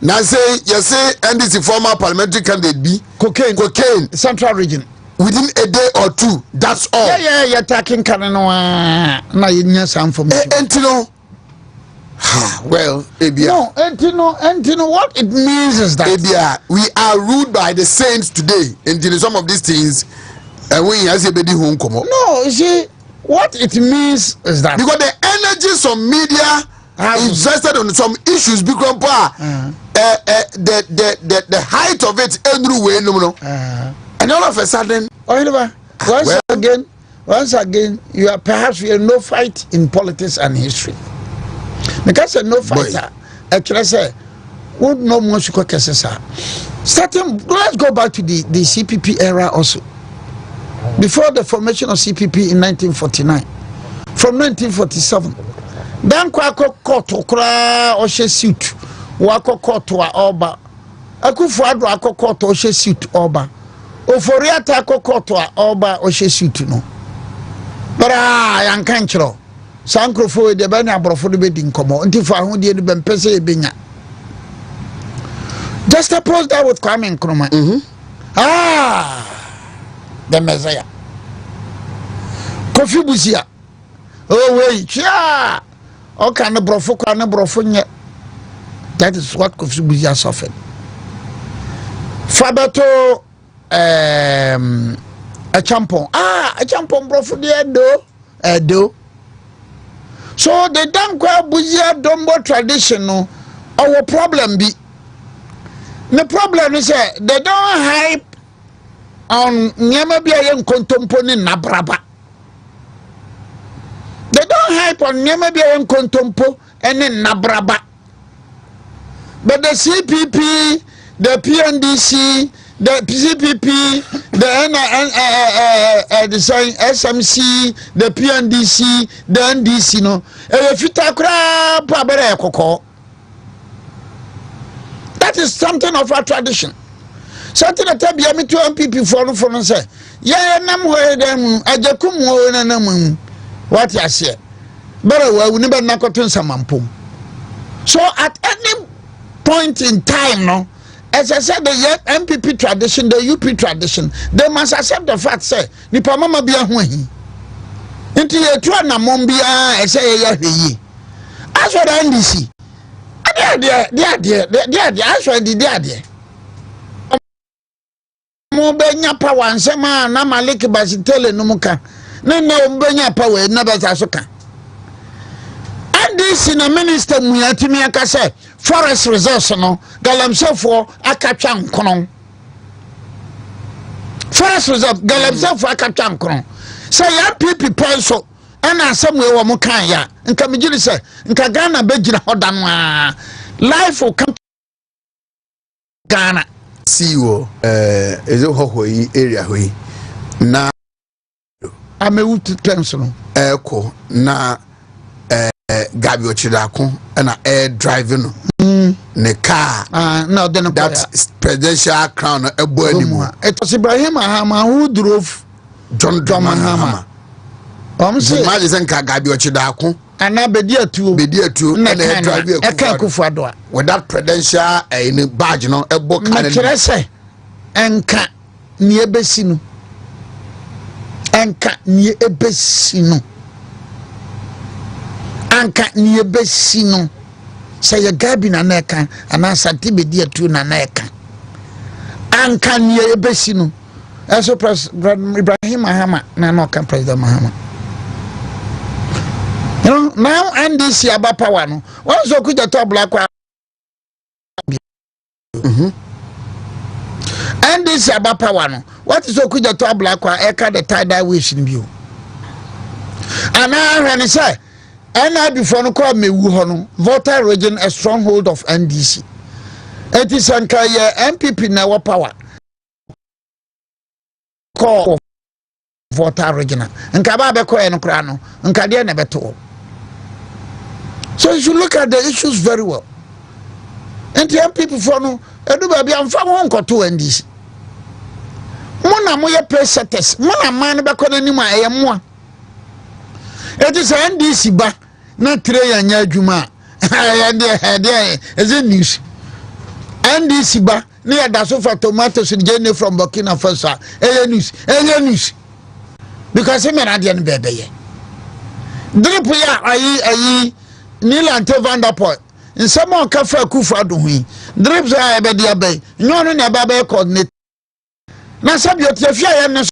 Now say you say NDC former parliamentary candidate be cocaine central region within a day or two, that's all. Yeah, you're talking na you need some information. Entino. Well, Abia. No, Entino, what it means is that Abia, we are ruled by the saints today. Until some of these things, and we as a baby home come up. No, you see, what it means is that because the energies of media invested on some issues become the height of it everywhere, and all of a sudden, once again, you are perhaps we are no fight in politics and history. Because a no fighter, actually say, would no more starting. Let's go back to the CPP era also. Before the formation of CPP in 1949, from 1947, then kwako koto kra oshe suit, wako koto wa oba, akufuadro ako koto oshe suit oba. Oforiata akokoto oba oshesutu no bara yankanchro sankrofo de bana abrofo de bedi nkomo ntifo ahode de bempese ebenya just oppose that with Kwame Nkrumah. The Messiah Kofi Busia oh wait chia o kan brofo kwa na brofo nye. That is what Kofi Busia suffered. Fabato a champon brofo de do so the dankwa buzia dombo tradition no our problem be the problem is they don't hype on nyama bia ye nkontompo ni nabraba. They don't hype on nyama bia ye nkontompo ene nabraba, but the CPP, the PNDC, the CPP, the SMC, the PNDC, the NDC, no. That is something of our tradition. Something that I be me to MPP for no say. Yeah, nam where them ajakum wo na nam. What you say? But we never nakotun samampum. So at any point in time, no. As I said, the MPP tradition, the UP tradition, they must accept the fact, say, Nipa mama be a huhi. Into your try na mombia, I say, ye. As for the NDC, as for the dear. Mobenya power and sema na maliki basitele numuka. Nene umbenya power, never asoka. This in a minister muyatimi akase forest reserves no galamse for akatwa nkono forest reserve galamse for akatwa nkono say ya people so ana asem we wo mo kan ya nka megiri say nka Ghana begina hoda no a life will come Ghana siwo is it hohoi area hoi na amewutu trends no eko na Gabi Ochidako and air driving ne car no then that presidential crown a boy anymore. It was Ibrahim Mahama who drove John Mahama. Say imagine Gabi Ochidako and now bedia two and air driving with that presidential in badge no a book and enka ni ebesinu anka ni ebesi no say ya Gabi na neka ana asante bedi atu na neka ankanye ebesi no eso President Ibrahim Mahama na no kan President Mahama. You know, now NDC aba power no once okuja to black NDC aba power no what is okuja to black eka the tie-dye wish ni bio and I when say and before no call me wu no voter region a stronghold of NDC. It is anka MPP na wa power call voter region nka ba be call no kra no nka de na beto. So you should look at the issues very well. And the MPP for no edu ba bia mfa ho nkoto NDC mona moye preseters mona man be kɔ nanim a ɛyɛ it is NDC ba na tre ya nya adwuma is it news NDC ba na ya da so for tomatoes in from Burkina Faso news because me na de no bebe ye drip ya ayi Nilante Vanderpool in some on cafe kufa do hui drips are ebe dia bay no ne ba be coordinate na sabi o tiafia ye ne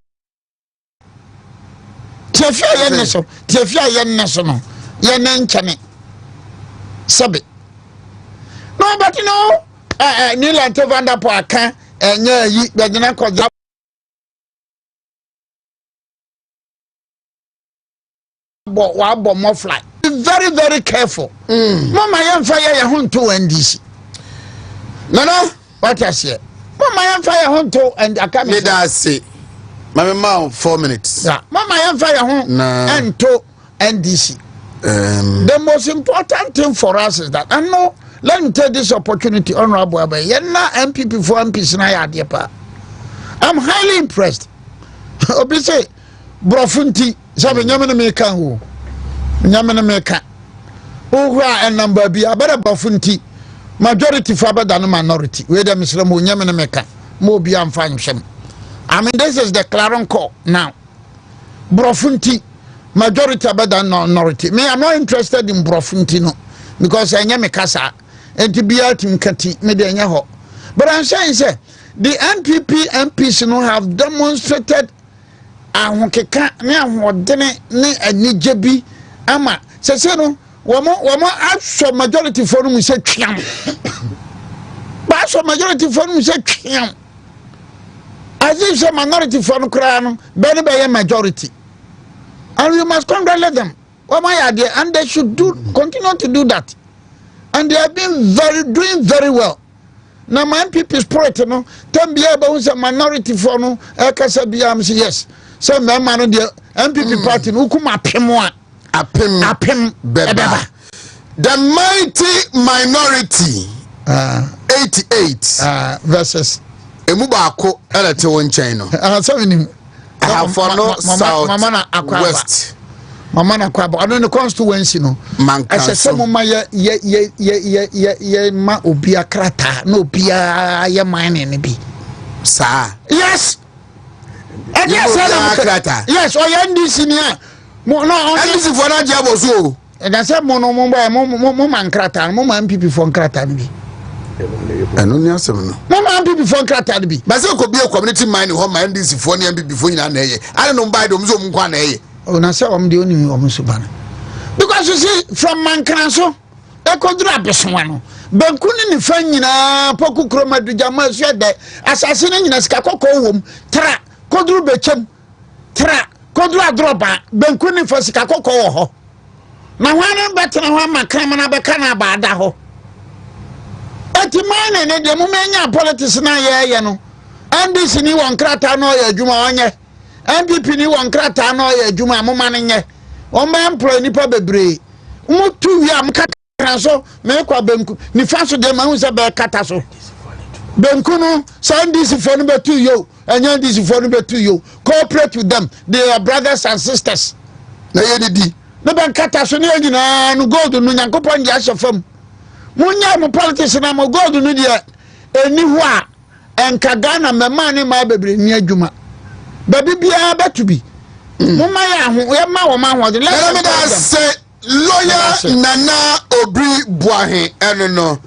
so no ye ne nchane sabi no but no Nilante Vanderpool aka enya yi be gina ko bo more fly. Be very, very careful. Mama yam fire your home to NDC. No, what I say. Mama yam fire home to and I can't say. Mama mouth 4 minutes. Yeah. Mama yam fire home and to NDC. The most important thing for us is that I know. Let me take this opportunity, Honorable Abe. Yenna MPP for MPs na ya depa. I'm highly impressed. Obisi brofunti sabe nyamene meka ho. Nyamene meka. Ohura and number bi abara brofunti. Majority for better than minority. We dem Islam nyamene meka. Mo bi am fan hwem. I mean this is the clarion call now. Brofunti majority better than minority. Me I'm not interested in brofunti no because I nyame kasa. And to be out in Kati, maybe but I'm saying, sir, the NPP MPs no have demonstrated a honkeka ne ahodene ne anijebi ama se no womo aso majority for no say twam ba so majority for no say twam as if some minority for no kra no be majority and we must congratulate them and they should continue to do that. And they have been doing very well. Now my MPP spirit, no, tell me about some minority for no, yes. Some man the MPP party who come apem beba. The mighty minority 88 versus Emubako elete won China. So many South West. Mama na kwa but the constituency no I said some ma ye ma obi akrata no obi ye mine bi sa yes akrata yes o ye ndisi ni a no ndisi for na dia boso and I said mo man krata mo man MPP for krata bi eno ni asem no mo man MPP for krata bi ba se ko bi community mine ho man ndisi for ni MPP for nyina na eye I don't buy them so mo kwa na eye. Oh, na say the only subana. Because you see, from Mancranso, I could drop this one. Bankuni ni fanyina, poku kroma du jama swede, assassinating in a skakoko womb, tra, kodru bechem, tra, kodru dropa, Bankuni for skakoko ho. Na wana better na one macramana becana badaho. But the man and the mumenya politics na ye no. And this in you on crata no ya juma MPP ni wan krata na oya adwuma amoma ne nye o ma employ nipa bebre mu tu wi am kata so me kwa benku ni fa so de ma hu se be kata so benku no send this for no be tu yo anya this for no be tu yo cooperate with them, they are brothers and sisters na ye di na ben kata so ne nyina no gold no nyankopon dia hyefam munya mo politics na mo gold no dia eni ho a enka Ghana mema ne ma bebre ni adwuma baby bia betu bi mama ya ho ya ma wo ma ho de let me say lawyer Nana Obiri Boahen eno no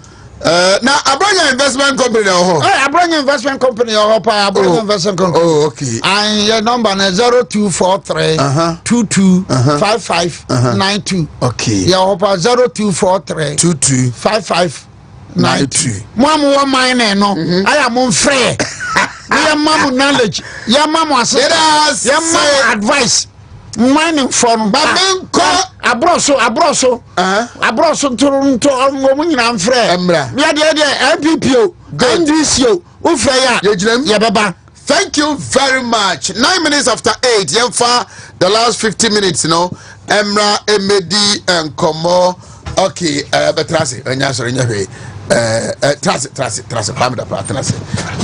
Now Abranya investment company Abranya investment company Abranya investment company. Oh, okay. And your number is 0243 22 5592. Okay. Your 0243 22 5592. Mom one mine no. I am on free. Your mom knowledge. Your mom assistance. Your mom advice. Mining from abroso to woman friend. MPPO NDCO Ufreya baba. Thank you very much. 9 minutes after 8. Yemfa the last 50 minutes, Emra Emedi and Komo. Okay, Betrasi, Trasi,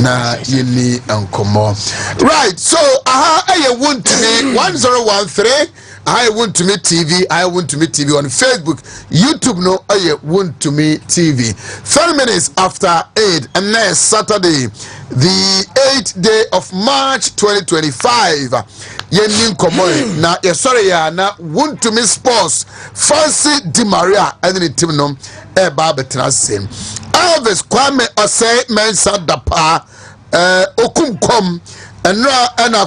na yini and Komo. Right, so I want to me 1013. I want to meet TV. I want to meet TV on Facebook, YouTube. No, I want to meet TV. 30 minutes after 8, and next Saturday, the 8th day of March 2025. Yenin Komoy na sorry ya na want to meet sports. Fancy Di Maria and the team no Babetrasim. Elvis Kwame Osei Mensa Dapa Okumkom and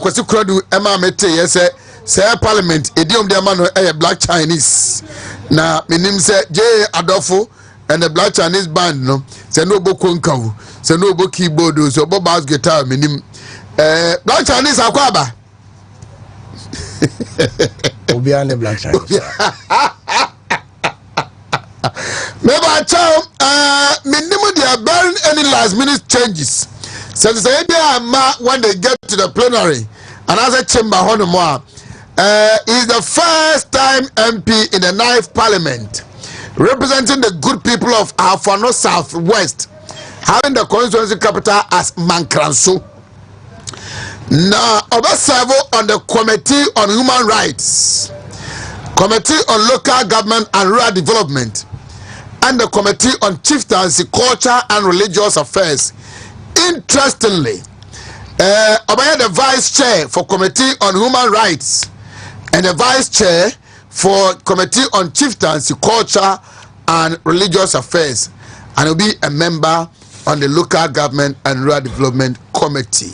Kwesi Kradu Emma Mete yese. Say Parliament, idiom de man black Chinese. Na minim say J Adolfo and the black Chinese band no. Say no bo konkawu, say no bo keyboard, so bo bass guitar minim. Black Chinese akwaba. Obi and the black Chinese. Maybe chow minimum they are bearing any last minute changes. So say when they get to the plenary and as a chamber honour is the first time MP in the 9th Parliament representing the good people of Afano Southwest, having the constituency capital as Mankranso. Now, observe on the Committee on Human Rights, Committee on Local Government and Rural Development, and the Committee on Chieftaincy, Culture and Religious Affairs. Interestingly, Obaya the Vice Chair for Committee on Human Rights and the Vice Chair for Committee on Chieftaincy, Culture and Religious Affairs, and will be a member on the Local Government and Rural Development Committee.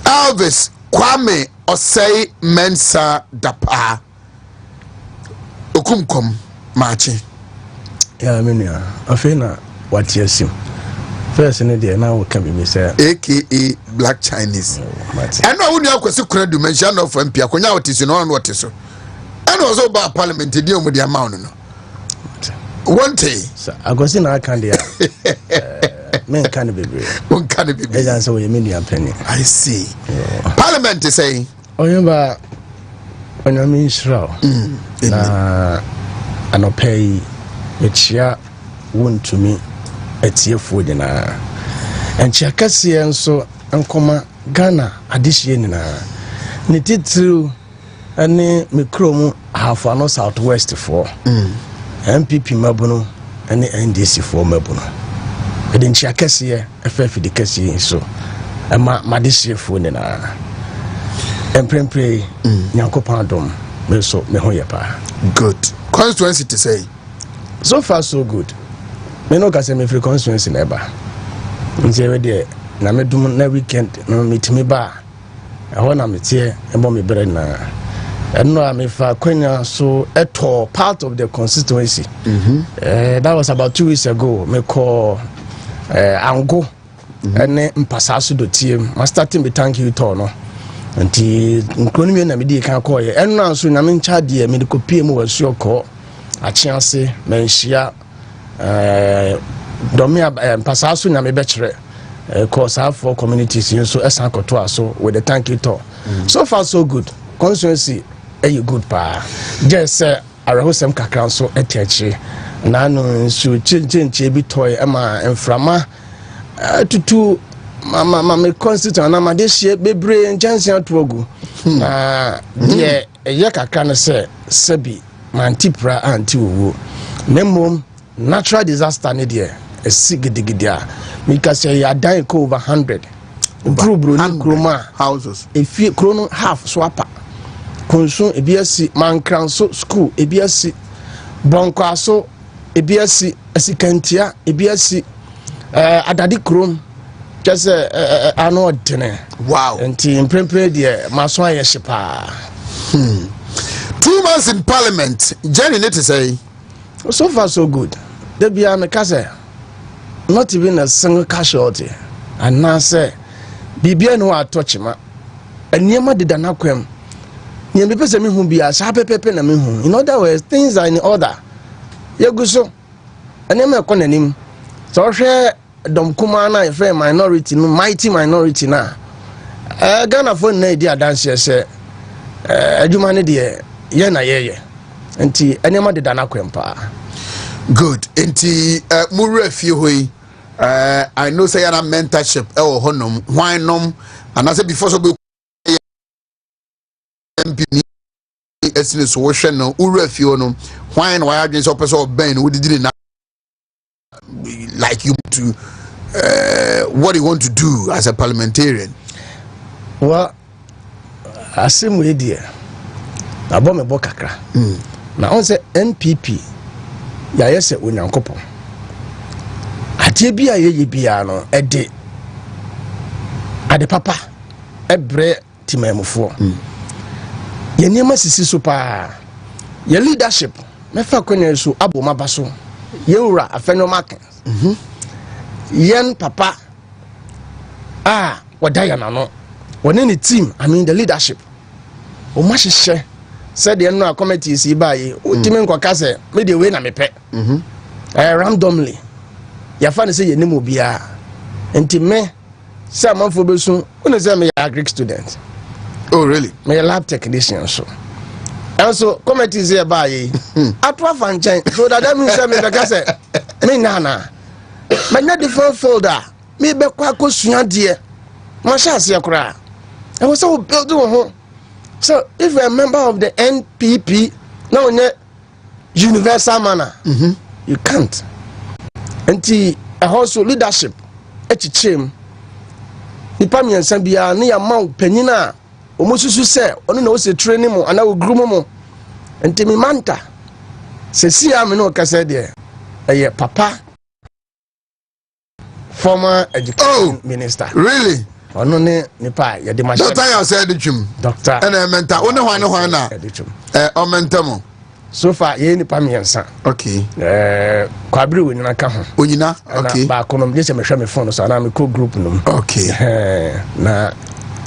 Elvis Kwame Osei Mensa Dapa Okumkom Machi. Yeah, I mean, I feel na what you assume. First, in the now can be say, AKA Black Chinese. I know when you have a credit dimension of MP, what is what is so. And also about Parliament to deal with the amount. One day, I was in our candy. Men can't be brave. One can't be brave. That's what you mean, your penny. I see. Parliament is saying, oh, you know, when I mean, shroud, and I'll pay a chair, WONTUMI. Etie food na enchi akase enso enkoma Ghana adihye na ne titru ane mekrom Afano Southwest for MPP mabuno ane NDC for mabuno enchi akase FF de kase so ema madihye food na emprempre nyankopon dom me so me ho yepa. Good constituency to say so far so good. Me no ka say me free constituency never. Nti we dey na me dum na weekend no meet me ba. E ho na me tie e bo me bere na. Eno a me fa kwanya so eto part of the constituency. That was about 2 weeks ago. Me call Ango ene mpasaso do tie. Ma starting be thank you to no. Nti nkoni me na me di kan call ye. Eno na so na me ncha de me de kopie mu wasu okọ. Achiase menhia domia pasaso na me bechere cause for communities so esan koto aso with the thank you to. So far so good. Constituency you good pa. Just say arehosem kakran so etiachi na no so chinche bi toy ema enframa tutu mama me constituent na ma de hie bebre njanse atogu na ye kakran no say sebi mantipra anti owo nemom natural disaster ne there a sigidigidia because say ya die over 100 bro kroma houses if you chrono half swapper konso ebiasi mankranso school ebiasi bonkwaso ebiasi asikantia ebiasi adade krom just ano dene wow enti imprempre de maso aye hyepa 2 months in parliament journey need to say so far so good there be am kase not even a single casualty and now say bibia no atochima eniema de dana kwam ni me pese me hu bia sha pepepe na me hu in other words things are in order yeguso eniema e konanim so hwe dom kuma na e free minority no mighty minority na Ghana for na di adanse se adwuma ne de ye na ye enti eniema de dana kwam pa good enti muru afie hoi I know say yana mentorship honum why nom and I say before so be MP esine so wo hwe no uru afie honum why no why against person ben we did na like you to what you want to do as a parliamentarian. Well, asem we dia abo me bokakra na on say NPP ya yese onyankopon atie bia ye bia no ede ade papa ebre timamufo ye niam sisi so pa ye leadership me fa kwanya so aboma baso ye wura afenyo market yen papa wadaya na no woni ni team I mean the leadership o ma hyehyɛ said the no committee si baye utimi nkoka se me de we na me pe randomly ya fa ne se ye nim obia enti me se amanfo besu one se me agric student. Oh really? Me lab technician so and so committee say baye atwa fanchan so that means say me be say me nana me na different folder me be kwa kosua de ma sha ase akura and we so build ho. So if you're a member of the NPP, no universal manner, you can't. Until also leadership, chim. Nipa mi ensambia ni amau penina. Omususu se onu na o se training mo ana o groom mo. Until mi manta. Se si am no kase de papa former education minister. Really? Ono ne nipa ya de machine doctor ya say edwum doctor and mentor one hwan na o mentamo so far ye nipa miensa okay kwabiri wonyina ka ho onyina okay ba konom je se me hwe me phone so na me ko group num okay na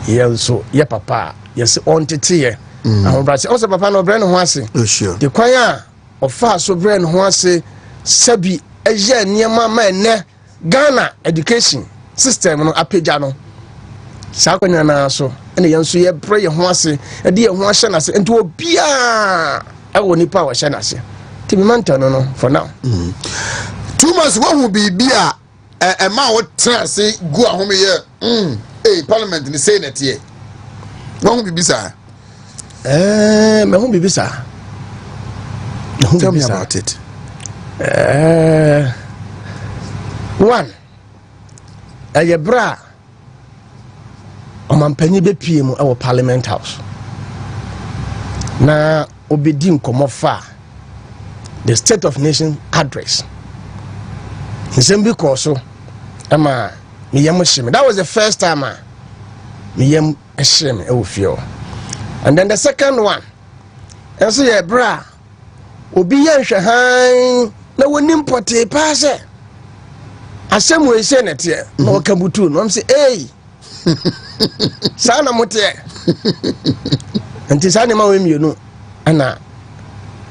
ye so ye papa ye se on tete ye ahobra se o se papa no bre ne ho ase sure de kwan a o fa so bre ne ho ase sabi eje niema ma ene Ghana education system no apeja no sakonya na so ene yenso ye pray ye ho ase e de ye ho ahye na se enti obia awo nipa wa hye na se ti mi manta no for now 2 months wo hu bibia ma wo tra se gu ahome ye parliament ni say net ye wo hu bibisa me hu bibisa tell me about it one bra omanpanyi be pie mu e Parliament House na obedi nkomo fa the State of Nation address nsem bi ko so ama me yam hye that was the first time me yam hye me e ofio and then the second one enso ye bra obi ye hwe han na woni mpote pa se asem we se netie na okabutu no am say sana mote anti sana ma we mienu ana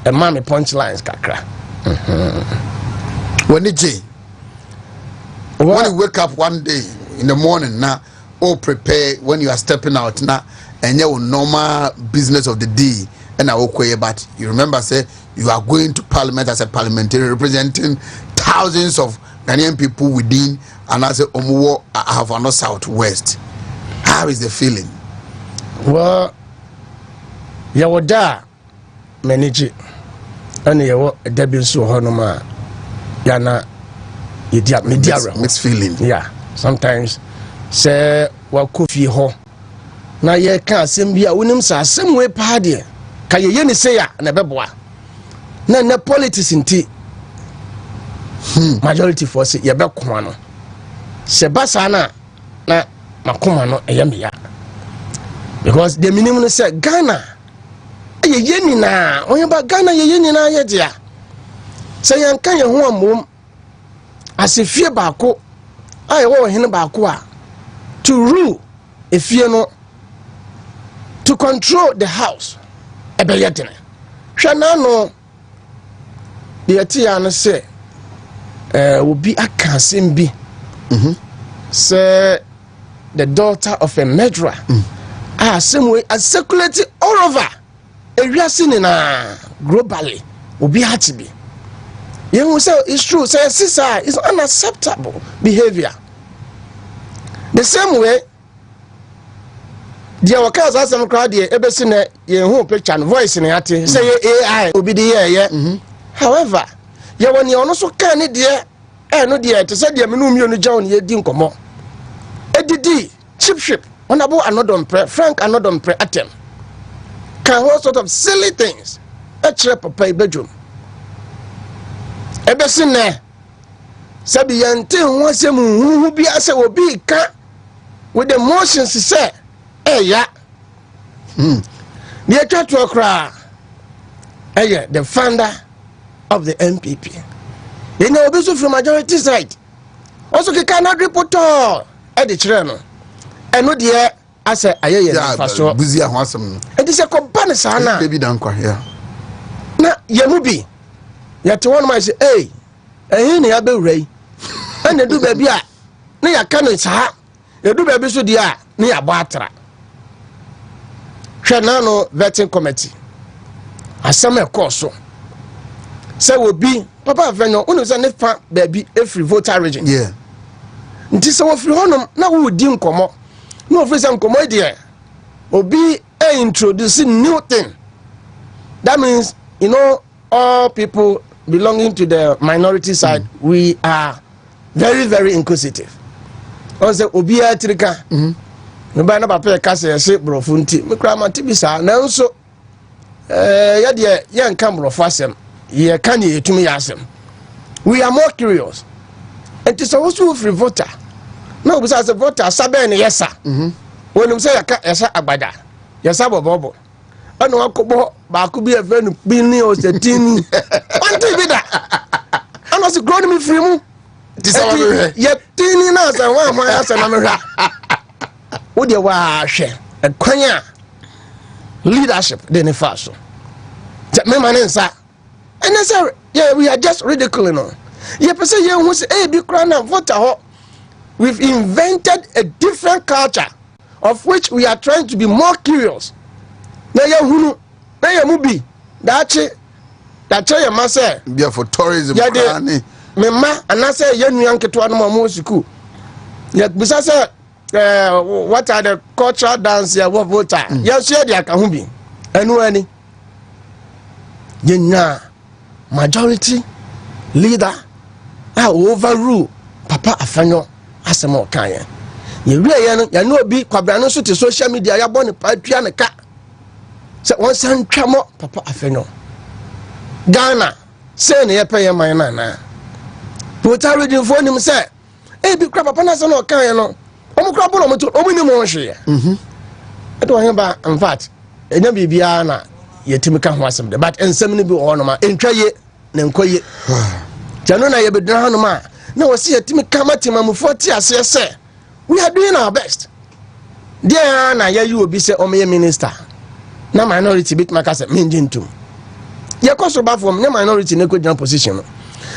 e ma me punchlines kakra when you wake up one day in the morning now all prepare when you are stepping out now and your normal business of the day and I okay but you remember say you are going to parliament as a parliamentarian representing thousands of Ghanaian people within and as a Omuwo Havana Southwest. How is the feeling? Well, ya wada manage and you debut so honoma yana media mixed feeling. Yeah, sometimes say wa kofi ho na ye kan asem bia wonim sa asem we pa de ka ye ni say ya na beboa na politics nti majority for say ye be koma no se basa na makoma no eyemiya because the minimum say Ghana ye yeni na onye ba Ghana ye yeni na ye dia say yanka ye ho amom asefie baako aye wo hene baako a to rule efie no to control the house ebeyedene hwe na no de tia no say obi akasem bi say the daughter of a murderer same way as circulating all over ewiase ni na globally obi hati bi you say it's true say sister is unacceptable behavior the same way dia wakaza asem crowd here ebesi na ye hu picture and voice ni ate say AI obi de ye however ye woni ono so kan ni de no de te say de menu mi onu jaw ni ye di nkomo edidi chip honorable Anodom Frank Anodom Atem can all sort of silly things a chire papa bedroom ebesi na sabi yante ho asem hu bi ase obi ka with the motions say ya the atwa okra the founder of the MPP you know obi so from majority side also ke cannot report all e de chire no eno de ase ayeye fa so buzi ahụ asem no e de se ko ban sa na baby dan kwa ya na ye mu bi ya te one man say ehin ne ya be wrai ene du ba bi a ne ya ka no sa e du ba bi so de a ne ya ba atra hwenano vetting committee asem e course so say obi papa venyo unu say ne fa ba bi every voter region nti se wo firi honom na wo di nkomo no ofisa nkomo de obi introduce new thing that means you know all people belonging to the minority side we are very very inquisitive also obi atrika no ba na papa ka se yese brofo nti me kra ma tibisa na nso ya de ye nka brofo asem ye ka ne yetumi ya asem we are more curious and it is also free voter no bisa as a voter sabe ne yesa wonum say yaka yesa agbada yesa bobobo ana wakobo ba ko bi efenu bi ni o se tini anti bi da ana se grow me free mu ye tini na sa wa ma ya sa na me hwa wo de wa hwe ekwanya leadership de ne fa so me manensa and say yeah we are just ridiculing no ye pese ye hu se bi kra na voter ho we've invented a different culture of which we are trying to be more curious na ye hunu na ye mu bi da che ye ma say be for tourism krani me ma anase ye nuan keto no mo school ye bisa say what are the cultural dance ya wo voter ye share dia ka hu bi enu ani ye nya majority leader overrule papa afanyo asem o kan ye wie ye no ya no obi kwabra no so te social media ya bɔ ne patua ne ka se won san twamo papa afanyo Ghana say ne ye pɛ ye man na voter region for nim say bi kra papa na so no kan no omo kra bɔ no mo to omo ni mo hwe e do hen ba in fact enya bibia na yetimi ka ho asem de but ensem ne bi wo no ma entwa ye ne nkoye jano na ye bedran no ma na wasi yetimi ka matima mu 40 ase se we are doing our best dia na ye obi se o me minister na minority bit maka se menjintum ye koso ba from na minority ne ko general position no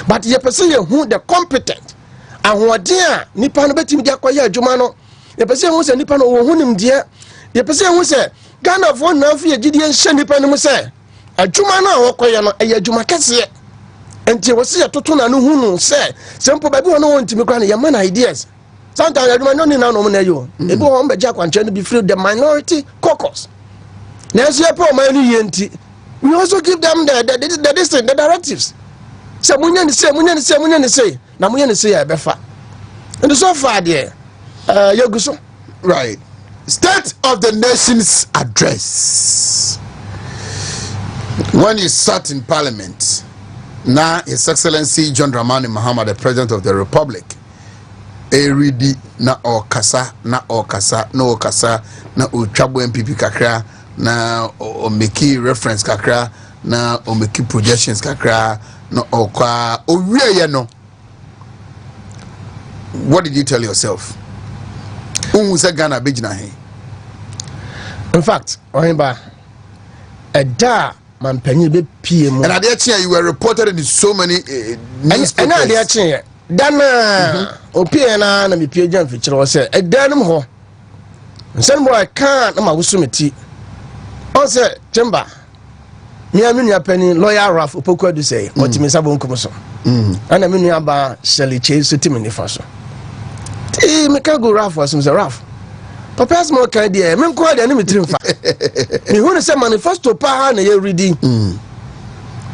but ye person ye who the competent ahoden a nipa no betimi dia koye adwuma no ye person who se nipa no wo hunim dia ye person who se Ghana for na fi agidie nhye nipa no mu se adwuma na wo koye no eye adwuma kese enti wo se toto na no hunu se sempo ba bi wo no wontimi kra na ye man ideas sometimes adwuma no ni na no mo na yo ebi wo mbe ja kwanche no be free the minority caucus na so ye po man ni yenti we also give them the directives se munya ni se na munya ni se ya befa and so far there yeguso right. State of the Nation's address when he sat in Parliament Now, His Excellency John Dramani Mahama, the President of the Republic, eridi na okasa na ochabo MPP kakra na o make reference kakra na o make projections kakra na okwa owie no. What did you tell yourself? Unse Ghana bejina he. In fact, Ohimba eda mampanyi be PM. And at you were reported in so many newspapers. And Dana Opiana na mi pie jam fi kire say edanum ho nsem boy kan na ma wusumeti on say chamber me aminu apani lawyer Raf Opoku adu say otimi sabon kumso ana minu aba Shelley Chase timi ni faso ti me ka go Raf wasum say Raf papa small kan dey me ko dey na me trim fa me hu say manifesto pa na ye reading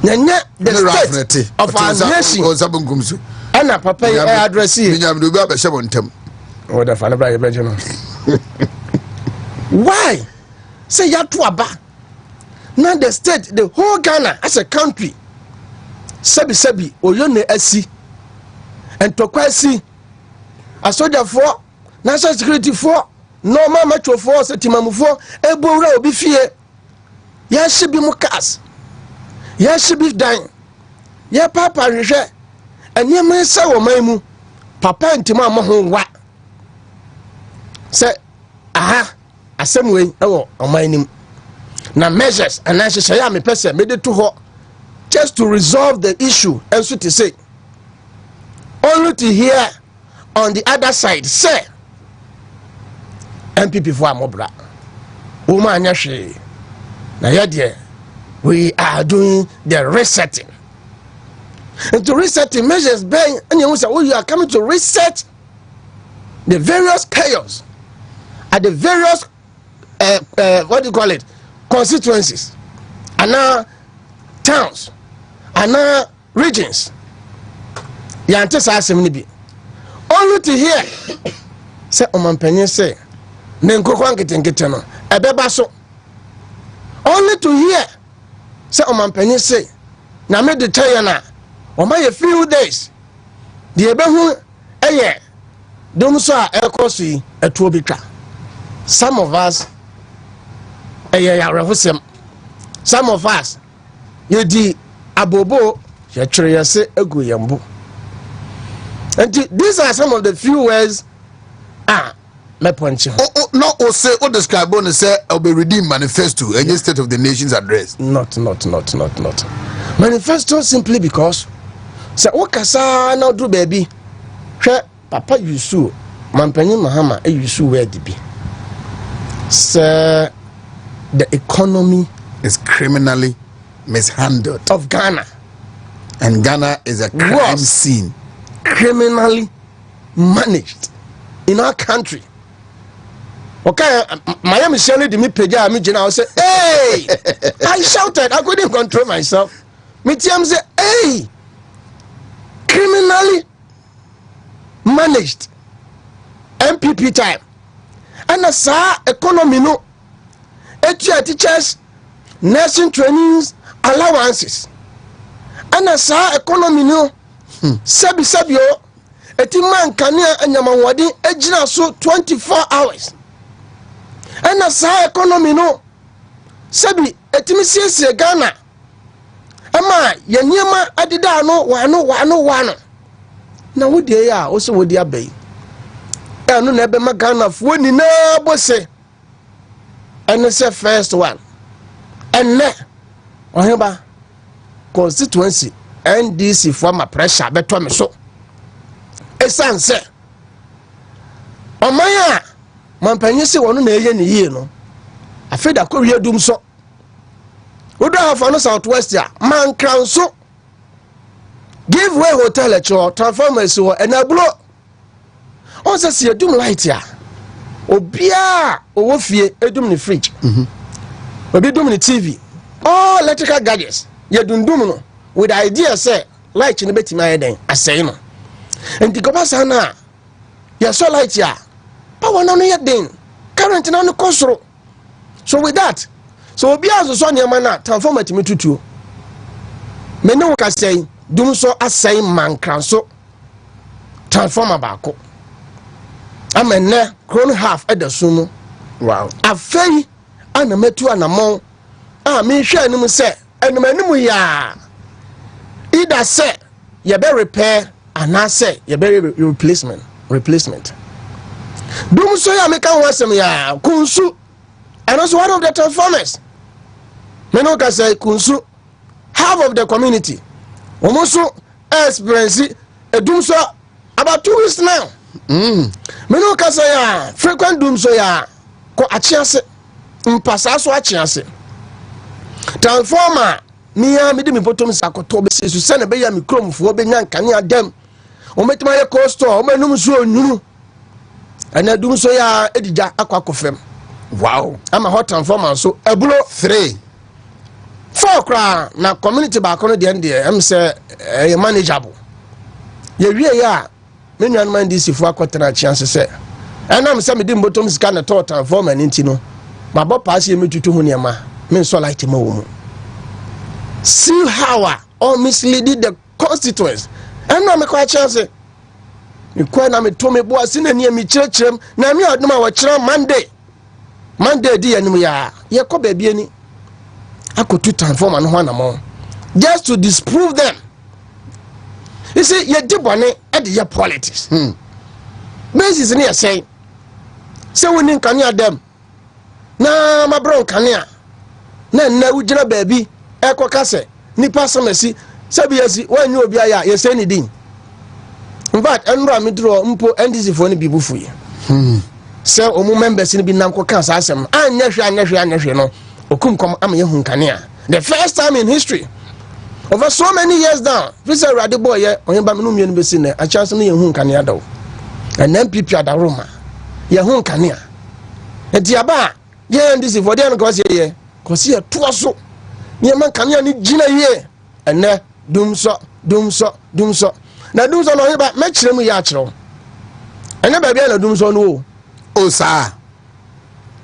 nyanya the state of our nation ana papa address here minyam do ba be shebo ntem o da fa na bra ye beje no why say ya to aba now the state the whole Ghana as a country sebi oyo ne asi entokwa asi a soldier for national security for normal metro for setimamu for ebowra obi fie ya shibi mukas ya shibi dan ya papa hwehwe anye me se wo man mu papa ntima mo ho wa se aha asem we e wo oman nim na measures and I say ya me pese me de to ho just to resolve the issue and so to say only to hear on the other side say MPP for amobra wo ma anya hwe na ya de we are doing the resetting. And to reset the measures, Ben, and you are coming to reset the various chaos at the various what do you call it, constituencies, and now towns, and now regions. You anticipate be only to hear say Omanpenye say Nenkokwan keten no ebeba so. Only to hear say Omanpenye say na me de tayana. O my few days the ebehu eye dom so a ekoso yi eto obitwa. Some of us eye ya rehosem, some of us ye di abobo ye twere ye se egu yembo. And these are some of the few words me ponche. No, o say o describe on say Obiri redeem manifesto any state of the nation's address. Not manifesto simply because say okasa na do baby hwe papa Yusu Mampanyi Mahama Yusu where di bi say the economy is criminally mishandled of Ghana, and Ghana is a crime scene, criminally managed in our country. Okay, Miami Shelley di me peja me gina say hey I shouted, I couldn't control myself. Me tiam say hey, criminally managed MPP time and as economy no teachers nursing trainings allowances and as economy no sabio etiman kania anyamawadi ejina so 24 hours and as economy no sabi etimisiese Ghana ama yaniema adida no wano na wodi ya o se wodi abai enu na ebe ma Ghana fo ni na bose ene se first one ene oheba constituency NDC for ma pressure beto me so esanse omanya Mampanyi se wono na eye ni yie no afeda ko wie dum so odo hafa no southwest ya man kranso give way hotel echo transformers wo enablo on se se dum light ya obia owo fie edum ni fridge obi dum ni TV all electrical gadgets ye dundum no with the idea say light ni betima ayeden asey no enti ko basa na ya so light ya power no ye den current na no kosoro. So with that, so obi azo so nyama na transformer timi tutuo me ne wo ka say dum so asɛe mankranso transformer baako amene crown half edaso mu wow afei ana metu anamon me hwe anim se enum anim ya either say you be repair and I say you be replacement dum so ya meka ho asem ya kunsu and also one of the transformers me no ka say kunsu half of the community almost experience dum so about 2 weeks now me no ka say ya frequent dum so ya ko achiase mpasa so achiase transformer me de me bottom sakoto be sesu se na be ya me kromfo be nyan kane adam o metima ye cost store o menum so onuru ana dum so ya edija akwakofem wow ama hot transformer so ebulo 3 4 kra na community ba kono de ende am se manageable ye wie ya me nwan man DC fu akotena chance se ana me se me de bottom sika na to transformer ni ntino ma bo pass ye metutu hu ne ma me so light ma wo mu. See how or misleading the constituents. And now me kwa chance. Me kwa na me to me bo asine ne me chirechirem na me oduma wa chira Monday di anu ya. Ye ko baabi ani. Akotu transformer no ho anamo. Just to disprove them. You see ye dibone e de ye politics. Basis ni ye say woni nkane adam. Na mabro nkane na ujira baabi eko kase nipa samasi sabiasi wanyu obi aya ye say ni din in fact enra midro mpo NDC fo ni bibufu ye say omu members ni bi nam ko kan sa asem anyahwe no okumkom am ye hunkane a the first time in history over so many years down this rade boy ye onye no mienu besi na a chance no ye hunkane adaw and MPP adaroma ye hunkane a entiaba ye NDC fo dey no ko se ye ko se to so ye man kanya ni gina ye ene dum so na dum so no he ba me kire mu ya kire ene ba bia na dum so no o sa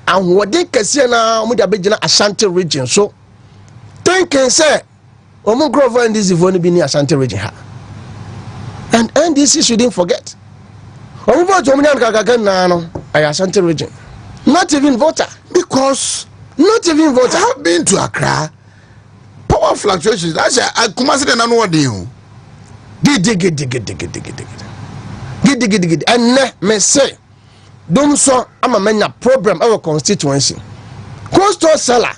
ahwode kase na mu da begina Ashanti region so thinking say omu grove and this is bi ni Ashanti region ha and NDC shouldn't forget omu vote omu nyan kaka na no Ashanti region not even voter because not even voter I have been to Accra. Power fluctuations. That's I kumasi de nanu wadi hu. Gidi. And me say, dum so ama menya problem our constituency. Coastal seller.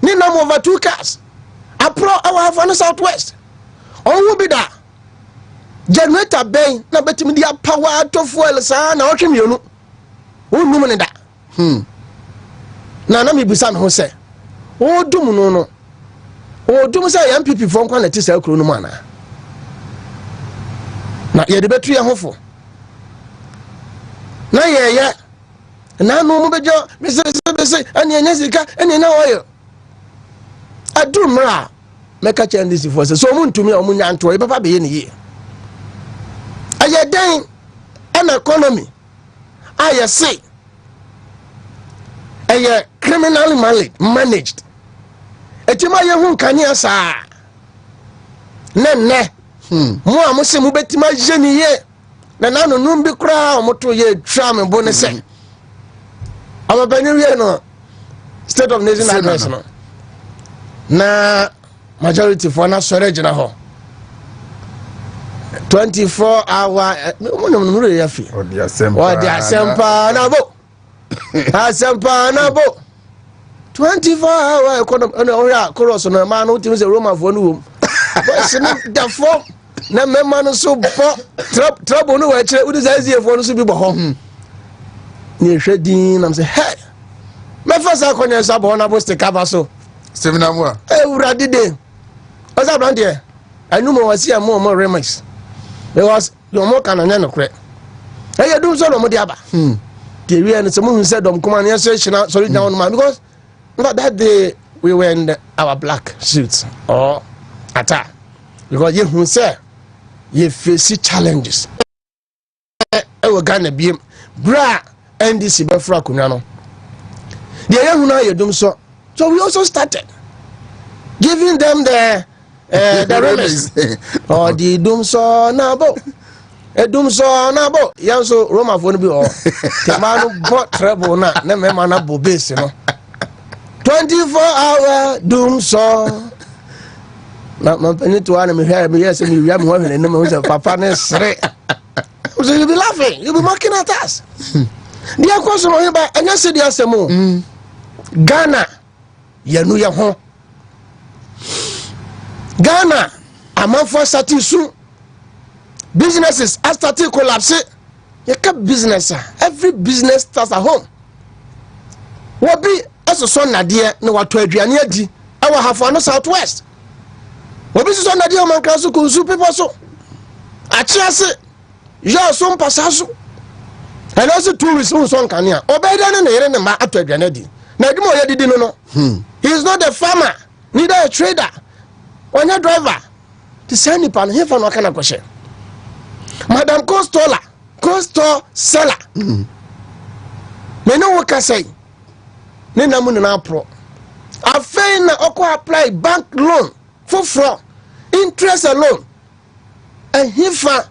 Ni nam over 2 cars. Apro our for the southwest. On will be that. Generator bay na betimi dia power to fuel sa na otwe mienu. Wonu me da. Na me bisa me ho say. O dum no. O dum say MPP for nkwa na ti sa kro no mu ana. Na ye de betu ye hofo. Na ye na no mu bejo me say ani anya sika ani na oyo. Adumra meka chen this for so mu ntumi o mu nyanto e papa be ye ne ye. Aye den an economy aye say aye criminally managed. Etima ye hu nkane asa ne mo amose mu betima jeni ye na nanu numbi kra omoto ye twa me bo ne se amabani wie no state of nation address no na majority for na storage na ho 24 hour mo re yafi O dia sempa na bo asempa na bo 24 hour economy no cross no man no timi se Roma for no wom but the form na memma no so bo trouble no wa kire udi say for no so bi bo ho ni hwedin na say hey me first akonya sa bo na bo stick cover so seminar mo urade de o sa brand here anu mo wasi am mo remix because no mo kana nya no kre e do so no mo di aba the we and some who said dom come and say sorry down man because that day we were in our black suits or attire because you who say you face challenges we Ghana be bra NDC be fra kunya no the young now you dum so we also started giving them the the remix or the doom so nabo a doom so nabo yanso Roma for be or the man bought treble na me man abo base no 24-hour doom so na man to one me hear me yes me we am one and no me papa ne sre so you be laughing you be mocking at us dia question on ba anya se dia asemo Ghana yanu ye ho Ghana amanfo statisu businesses are starting collapse you keep business every business starts at home what be as so nadia na wato aduane adi awa hafo no southwest obi so nadia man kan so kunsu people so achiase ya so mpasa so and also tourists who son kania obeda na yere ne ma ato aduane adi na adimo ye didi no he is not a farmer neither a trader or a driver to send ni pan he fa no kana kwhye madam costola costo seller me no wo ka say ne namu na pro afei na oko apply bank loan for fraud interest alone and hifa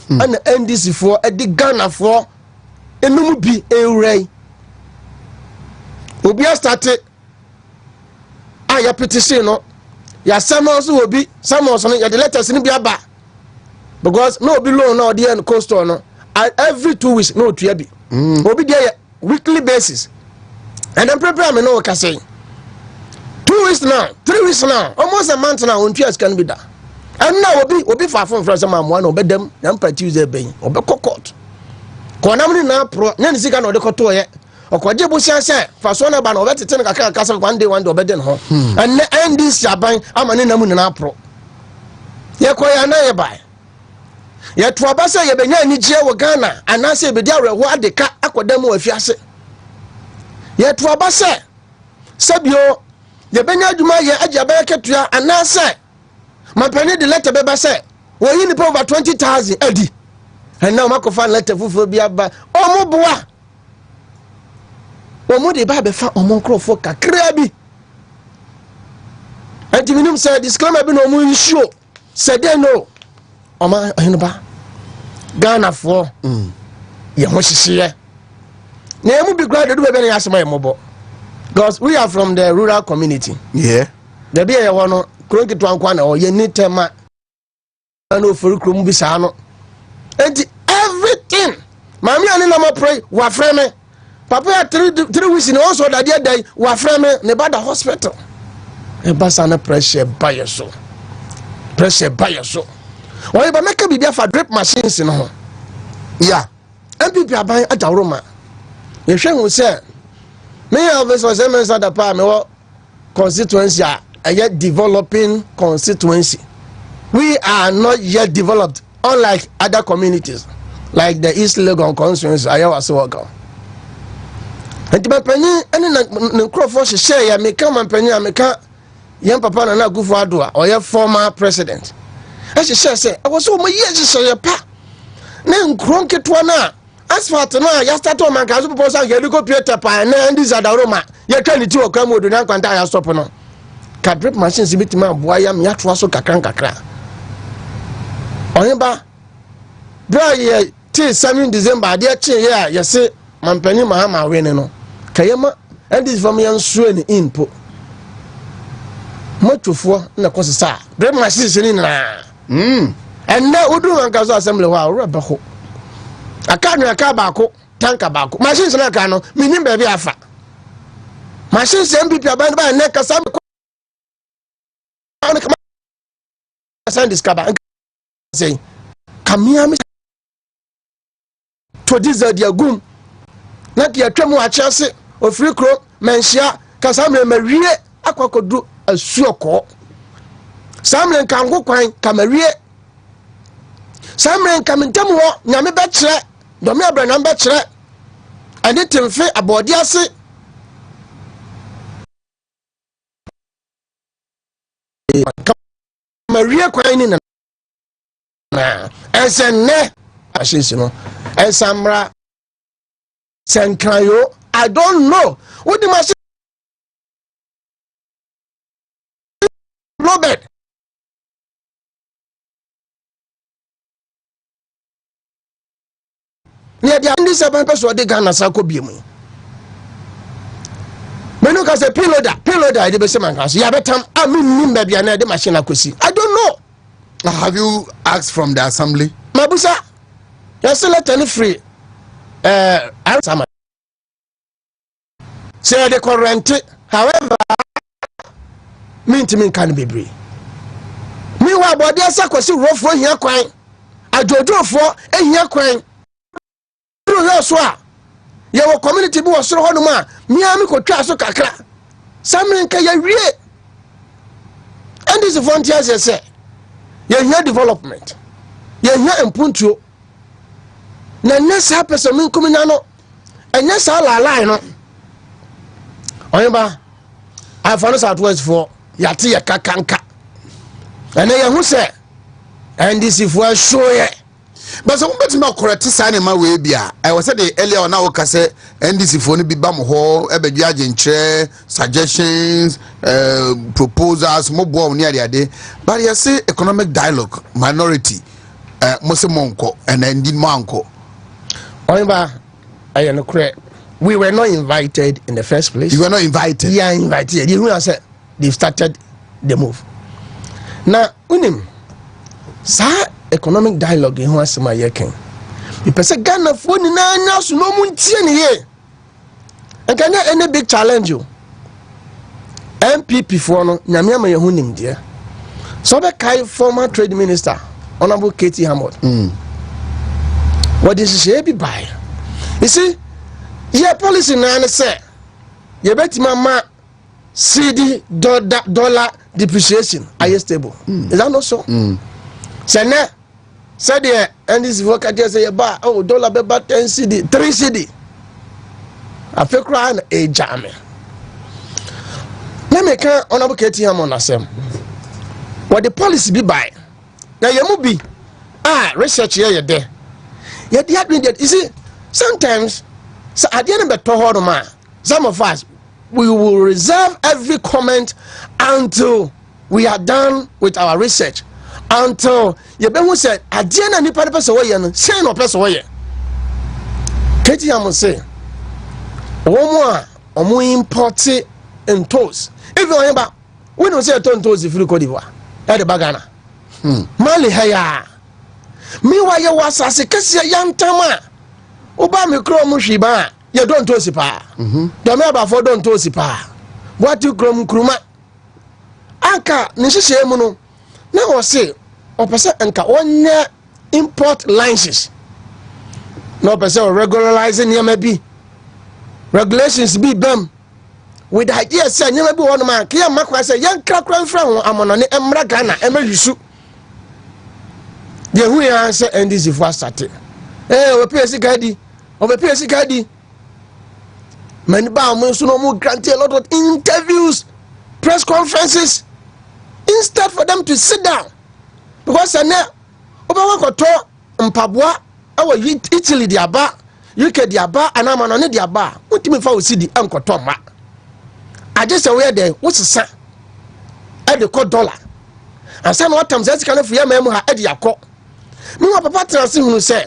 and NDC for a di Ghana for enum bi ewrai obi started aya petition no ya summons obi summons no ya the letters ni bi aba because no obi loan na the cost no every 2 weeks no tua bi obi dey weekly basis and then prepare me no ka say 2 weeks now 3 weeks now almost a month now on tua can be da and now obi fa from from some one obedem na mpa Tuesday ben obe court ko na mni na pro na nisika na odekoto ye okoje bo sianse fa so na ba na obetete na kaka kasa one day obeden ho and end this yaban amane na mu na pro ye ko ya na ye bai ye to abasa ye benya ni gie wo Ghana anase be dia reho adeka akodam wo afiase ye to abasa sabio ye benya adwuma ye agya ba ketua anase mapani de letter beba say wo yi ni over 20,000 adi and now makofa letter fufu bia ba omo boa omo de ba be fa omo nkrofo kakra bi anti minimum say disclaimer bi no omo issue say dey no oma hinoba Ghana for ye ho hihye na emu bi grade do be na yasema ye mobo because we are from the rural community yeah the be ye wono kronki to ankwa na o ye ni tema na ofori krom bi sa no and everything mami ani na mo pray wa frame papa ya 3 weeks in also that day wa frame ne bada hospital e basa na pressure buy so why ba make bibia for drip machines no yeah MPP aban ajawroma ye hwe hu se me officer say me sada pa me wo constituency a developing constituency. We are not yet developed, unlike other communities, like the East Legon constituency. I was working. And my penny, any Crawford share ya make come penny, I make young papa and go for Adua or your former president. As she say, I was so my years to say a pa. Then cronk it one. As far as now, you start to make a proposal, you go Peter Pa and this other Roma. You can it to come with the Nankanta stop no. Drip machines bit ma boya me atwa so kakra oyeba bra ye till 7 December de che ye ya se mampani mahama we ne no kayema and this from yan suo ni inpo motofo na kosesa drip machines ni na and na odu anka so assembly wa ora ba ho aka nu aka ba ko tanka ba ko machines na ka no minim ba bi afa machines MPP aban ba na kasa send this caba say kamia me to this dia gum na dia twemu a chese ofiri kro menhia kasamre mawie akwakodu asuoko samre kango kwan kamawie samre kamentam ho nyame be kire do me abra na be kire ani temfe abodi ase Maria kwani na esenne ashinsi no esamra senkrayo I don't know what the machine Robert near the Andy 7 person de Ghana Sako Bimu. Menuka say payloader, the best man has. Yabetam, I mean, maybe another machine I could see. I don't know. Have you asked from the assembly? Mabusa, you're still let any free. Answer. Say the current, however, mean to me can be brave. Meanwhile, but there's a question rough for here crying. I jojo for a here crying. Your community was so hard, man. Miami could try so kakra. Some can you read? And this is volunteers, you say. You hear development. You hear in Punto. Na next happens to me coming out. And yes, all I line. Oyeba, I found Southwest for Yati Kakanka. And then who say, and this is for sure. But so much more correct sign in my way. I was said earlier on our cassette, and this is for be bam hall, ebe judging chair, suggestions, proposals, more bomb near the day. But you say economic dialogue, minority, Mosemonko, and then did Manko. Oyeba, I am correct. We were not invited in the first place. You were not invited? Yeah, invited. You said they've started the move. Now, unim, sa economic dialogue in what's my yekin. The person Ghana phone now so no muntie here. And can any big challenge you? MPP for no nyame ma yehunim dia. So the kai former trade minister, Honorable Katie Hammond. What is she be by? You see, yeah, policy na say you bet mama CD dollar depreciation are stable. Is that not so? Say na said the and this worker just say ba dollar be 10 CD 3 CD. I feel crying a jam. Let me can Honorable Katie Hammond asem. What the policy be by? Now you must be research here there. Yet you that you see sometimes so at the end of the some of us we will reserve every comment until we are done with our research. Until you be who said at the end of the person way say no person way. Katie Hammond say one more import in toes. If you remember, we don't say toes if you Cote d'Ivoire at the Bagana. Mali haya. Meanwhile, you was as a case young tama. Oba mi kro mu hwiba ye don to sipa do me aba fo don to sipa what you krom kruma anka ni hihye mu no na o se o pese anka onye import licenses no pese o regularizing yema bi regulations bi bam with the idea say yema bi won ma ke yema kwa say yan krakra mfra ho amono ne emra Ghana emahwisu ye hu ya say NDC for start we pay sikadi over Sikadi. Many bound so no more grant a lot of interviews, press conferences, instead for them to sit down. Because I know over to Mpabwa, our Italy diaba, UK diaba, and I'm on diaba. What me for see the Uncle Tom? I just aware there what's the son at the $1. And some what times that's kind of free memory at the Yako. Me, what Papa Transim who say.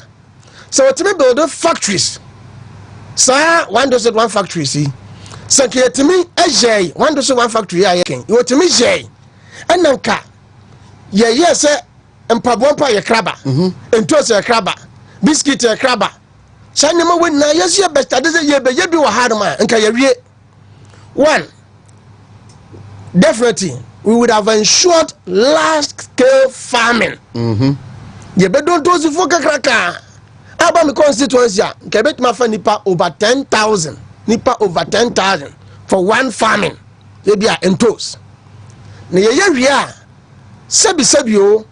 So to me build factories. Sir, one does one factory see. So to me a one does one factory I can. You to me J. And nanka. Yeah, yes, sir. And Pabwampa ya crabber. And toast a crabber. Biscuit a crabber. Shanima win now, yes, your best. I doesn't ye be you a hard man and can one. Definitely we would have ensured large scale farming. You better don't do the fucker cracker. About my constituency, Quebec ma nipa over 10,000. Nipa over 10,000 for one farming. They be in toast. Na ye sebi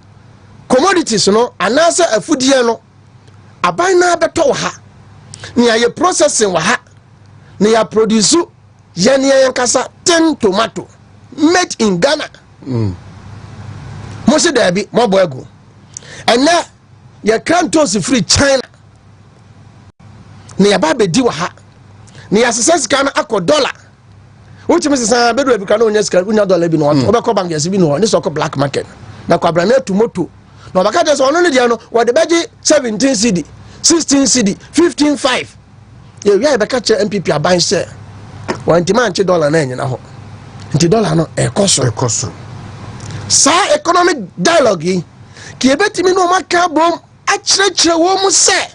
commodities no anasa afudie no aban na beto ha. Ni ye processing wa ha. Ni ya produce ye ne yankasa 10 tomato made in Ghana. Mo se there be mo boego. And now ye can't toast free China. Ni ababe di wa ha ni asese kan akọ dollar wuti me sesa bedu e bi kan onya sika unya dollar bi no obekọ bank yesi bi no ni soko black market na kwa brana tomato na obaka je so ono ne dia no wo de beji 17 cedi 16 cedi 15.5 ye wi be ka che MPP aban se wantima anche dollar na enyina ho nti dollar no ekoso sa economic dialogue ki ebetimi no maka bom a chire wo mu se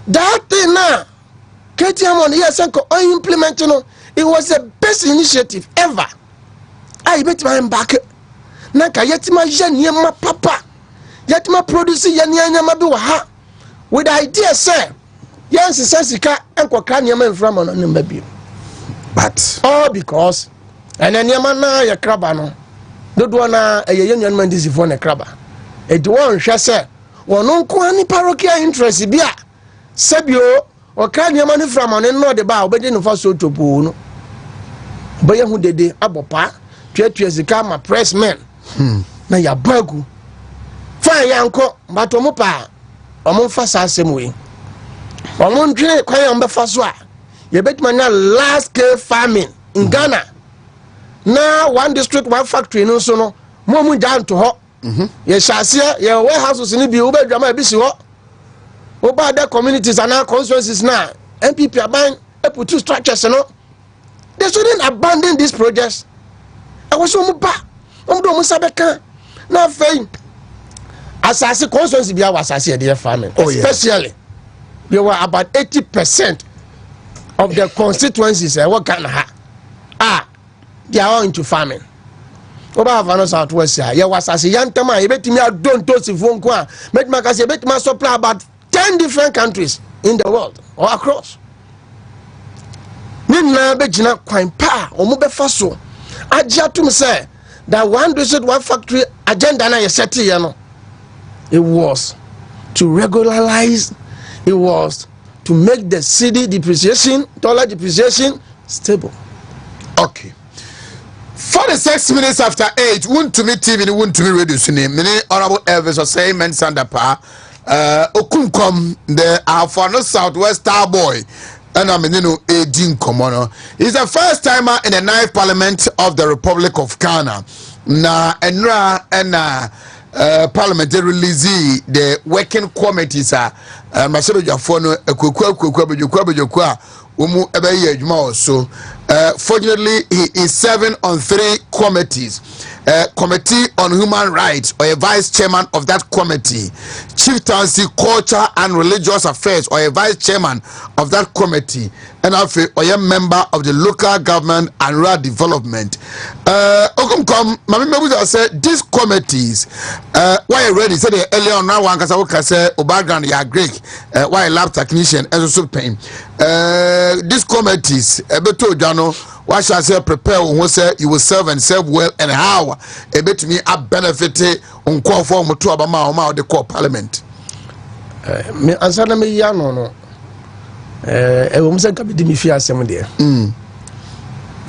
that thing na KTM yes ko implement no it was the best initiative ever I betima back na ka yetima yanyema papa yetima produce yanyema bi wa ha with the idea say yes sika enkokra nyema mframa no nimba bi but all because and nyema na ya kraba no dodo na eyenyanman disifo na kraba e di won hwe say wono nko ani parochial interest bi a sebio okra nyema ni frama no de ba obedi no fa so topo no boye hu dede abopa tuatua sika ma pressmen na ya bagu fa yanko bato mu pa omo fa sa asem we omo ndwe kwan ya mbefa so a ye betima na large scale farming in Ghana na one district one factory no so no mo janto ho ye shasia ye warehouses ni bi obedwama bi si ho oba the communities and constituencies na MPP aban put two structures no they shouldn't abandon these projects. I was so much. Do musabeka na fei asase constituency bia wasase dey farming especially there were about 80% of the constituencies what can ha they are all into farming oba havano southwest ya wasase yantama e betimi adon tosifo nko a betima ka se betima supply about 10 different countries in the world or across nina begina kwan pa omo befa so agiatum say that one district one factory agenda na set here no it was to regularize, it was to make the cedi depreciation, dollar depreciation stable. Okay. 46 minutes after 8, WONTUMI TV, WONTUMI Radio Sunim, Honorable Elvis Osei Mensandapa, Okunkom, the Afano Southwest Star Boy, and I'm in Edin Komono. He's the first timer in the 9th Parliament of the Republic of Ghana. Na enra and parliamentary release the working committees are masebe jafono ekwekwabejokwa umu ebeye adwuma also. Fortunately he is serving on 3 committees. Committee on Human Rights, or a vice chairman of that committee. Chieftaincy, Culture and Religious Affairs, or a vice chairman of that committee. And also a member of the Local Government and Rural Development. Mami said these committees, why already said earlier on now one kasa say background ya Greek, why lab technician and also pain. These committees, Ebeto Jano, what shall I say prepare who say you will serve and serve well and how a bit me a benefit on call for to Abama the core parliament. Me answer me ya no. Ka bidi mi fi asem de.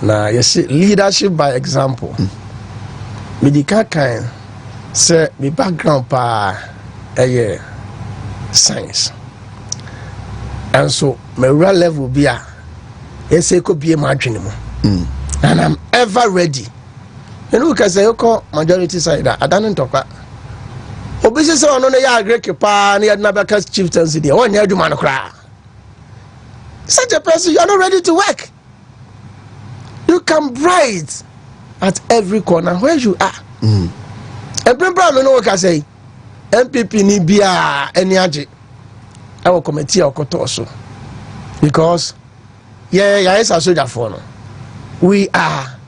Na yes leadership by example. Me di kan say me background pa science. And so my real level be a ko be ma adwene mu. And I'm ever ready. You know, because I call majority side that I don't talk about. Obisi say ono na ya Greek pa na ya na baka chieftaincy there. One ya adwuma no kra. Such a person, you are not ready to work. You can bright at every corner where you are. And people know what I say. MPP ni bia any aje. Our committee or kotoso. Because yes, I soldier for no. We are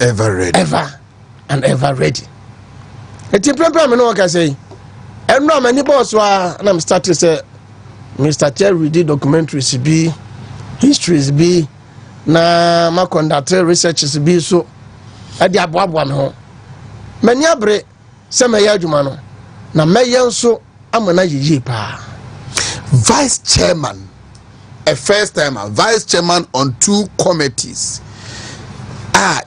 ever ready. Ever and ever ready. The people know what I say. And no many boss were and I'm starting to say Mr. Cherry did documentaries be histories be na ma conduct researches be so ade aboabo me ho mani abre se me ya adwuma no na me yenso amana yiyi pa vice chairman, a first timer, vice chairman on 2 committees.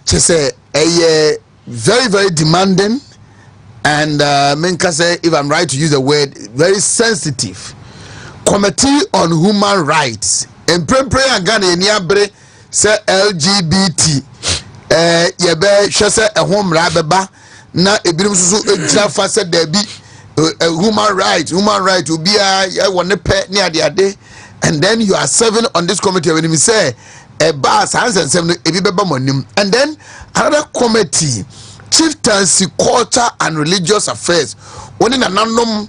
Just a very, very demanding and Menka say, if I'm right to use the word, very sensitive committee on human rights. And pray and Ghana niabre say LGBT yebe hwese ehom rabeba na ebirum susu ejira fa se da bi human right will be a one pet near the day, and then you are serving on this committee when you say a bus and then another committee, chieftaincy, culture and religious affairs. When in a nonum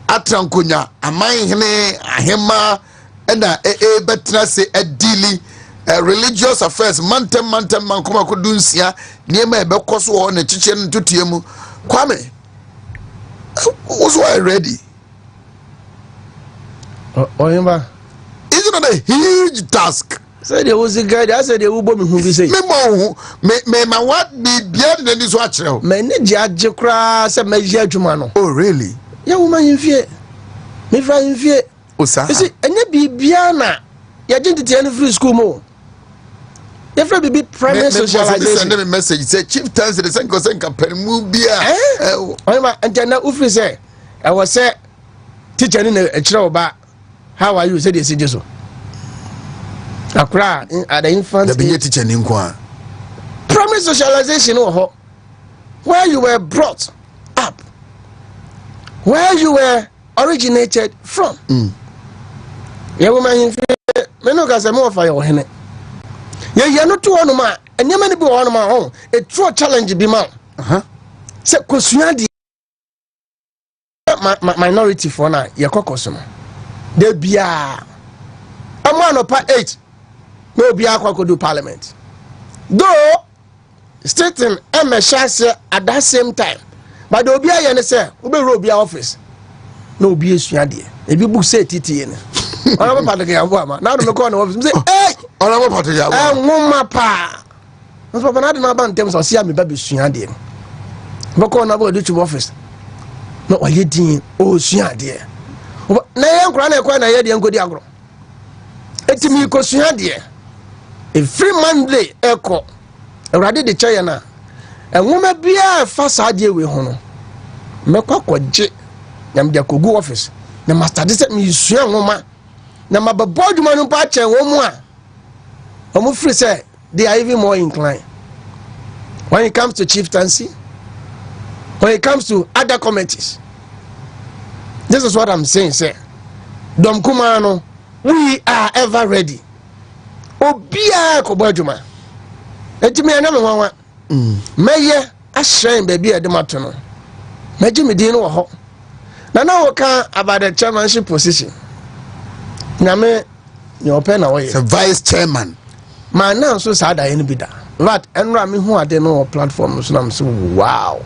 atrankunya, a mine, a hema, and a better say a daily religious affairs, mantem mankuma kudunsia, near my bekoso on a chichen to tiemu. Kwame, was why ready? Is it not a huge task? So there was a guy that said the woman who we say, me what be beyond this watch now? Manager crass a major Jumano. Oh, really? Yeah, woman in fear. Me fry in fear. Osa. You see, and you be Biana. You didn't tell the free school more. You have to be primary socialization. Send them a message. Say, Chief Tans, the Sanko Sanka Permubia. And then Ufri say, I was say, teacher in a child about how are you? Said this is so. I cry at the infant. The teacher in Kwa. Primary socialization, where you were brought up, where you were originated from. Yeah, woman in fear. Menogas are more for your henny. Yeah, not too on my and you many be on my own. A true challenge be man. Say, Kosuadi minority for now, your cocosum. There be a man of part 8. No be a could do parliament. Though stating MSHS at that same time, but there will be a say, Ube be office. No be a Suadi. If you book say TTN. Honorable Patrick, now the corner of say, hey, Honorable Patrick, and Mama Pa. That's what I don't know in terms of see me baby Suadi. But corner about the office. Not what you did, oh Suadi. Now, Grana, quite a year and go diagro. It's me, Cosuadi. A free Monday echo. A radi de China. And woman be a fast idea with honor. Mekwa J. Yam de Kogu office. The master disset me, young woman. Now, my board man patch and 1 more. I'm free say they are even more inclined. When it comes to chieftaincy, when it comes to other committees. This is what I'm saying, sir. Dom Kumano, we are ever ready. Obia Kobajuma. Etimi anama wanwa. Meye ashine baby adematono. Meji medino wo ho. Na na wo kan about the chairmanship position. Nyame you open away. The vice chairman. Man now so sad I be that. But enra me hu ade no platform so na so wow.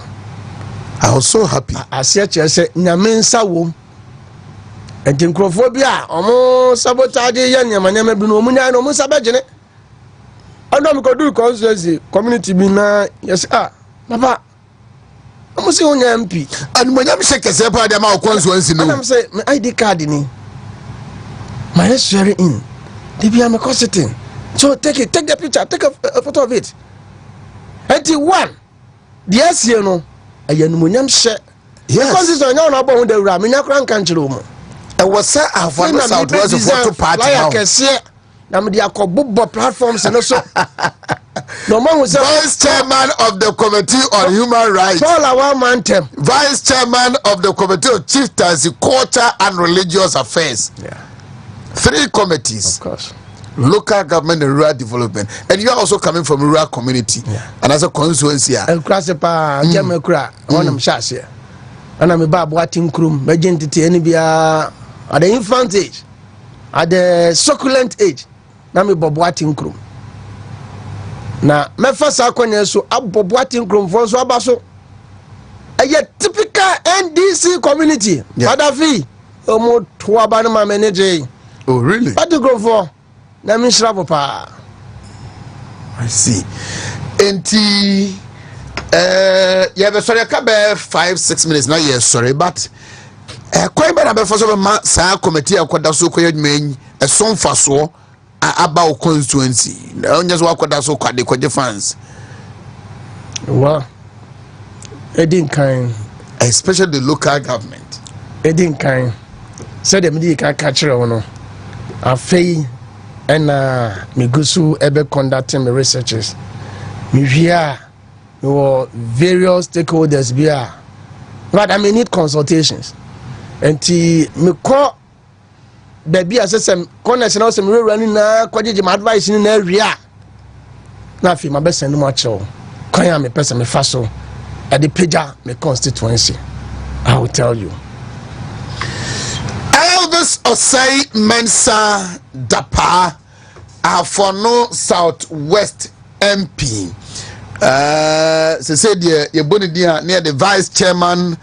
I was so happy. I say nyame nsa wo. Enti nkrofo bia omo sabotage ye nyama bi no omunya no omo sabagene. Ando me ko do constituency community bi na yes papa omo se onya MP and monyam shake se pa de ma constituency no. I'm say my ID card ni my swearing in. They be am sitting. So take the picture, take a photo of it. 81 the SC no ayanu monyam she. Yes. Because this on no about the ra me nyakran kan chiro mo. I was say Afro Southwest photo party now. Na me dia kobo platforms no so. No man was vice chairman of the committee on human rights. All our man term. Vice chairman of the committee of chieftaincy, culture and religious affairs. Yeah. 3 committees. Of course. Local government and rural development. And you are also coming from rural community. Yeah. And as a constituency. And Krasepa, Jamaica, one of Shasia. And I'm a Boahen Krum, Magentity, any bia at the infant age, at the succulent age. Now me Boahen Krum. Now, my first acquaintance so up Boahen Krum for so abaso. A typical NDC community. Madafi, Omo Tuabanama manager. Oh, really? What do you go for? Na me shrabo pa. I see. Enti yeah, but sorry, I can't be 5-6 minutes now. Yes, sorry, but quite better before some sa committee akwada so koye dmen e son faso about constituency. Onye so akwada so kwade kwaje fans. Well, it didn't kind, especially the local government. It didn't kind. Said them di ka catch no. Afei and me gusu ebe conducting my researches. Me via various stakeholders bia but I may need consultations. And me call baby as some corners and also me running na kwaje my advice in area. Na fi my best and much all. Kwanya me person me faso at the pager me constituency. I will tell you. Elvis Osei Mensah Dapa Afono Southwest MP. Se said near the vice chairman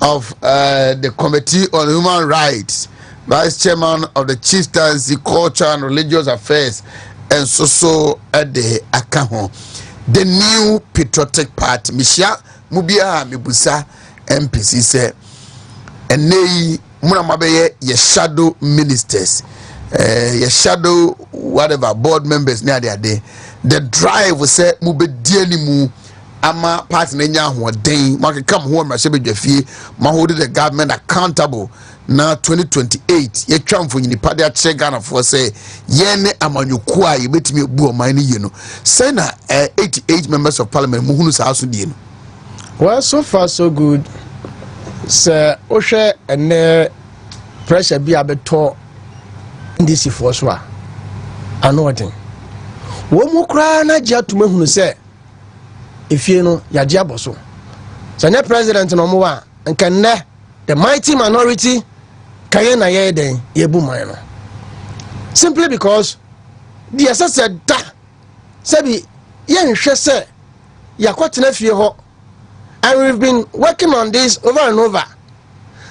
of the Committee on Human Rights, vice chairman of the Chieftaincy, Culture and Religious Affairs, and so at the Akaho. The new patriotic party, Misha Mubia Mibusa MPC said, and nay Munamabeye ye shadow ministers, ye shadow whatever board members near their day. The drive was say mube dieni mu ama party nenya ho den ma come home ma shebe dwafie ma hold the government accountable na 2028 ye twamfo nyinipa de ache Ghana for say ye ne amanyuku a ye betimi ebu o man ne ye no say na 88 members of parliament mu hunu sa so die no. Well, so far so good. Sir Oshe and pressure be abeto ndisi for so a anotin wo mu kra na gya to mahunu se efie no ya gya boso so ne president no mo wa nkanne the mighty minority kaye na ye den ye bu man no simply because the assessor da sabi ye nhwe se yakotena fie ho, and we've been working on this over and over.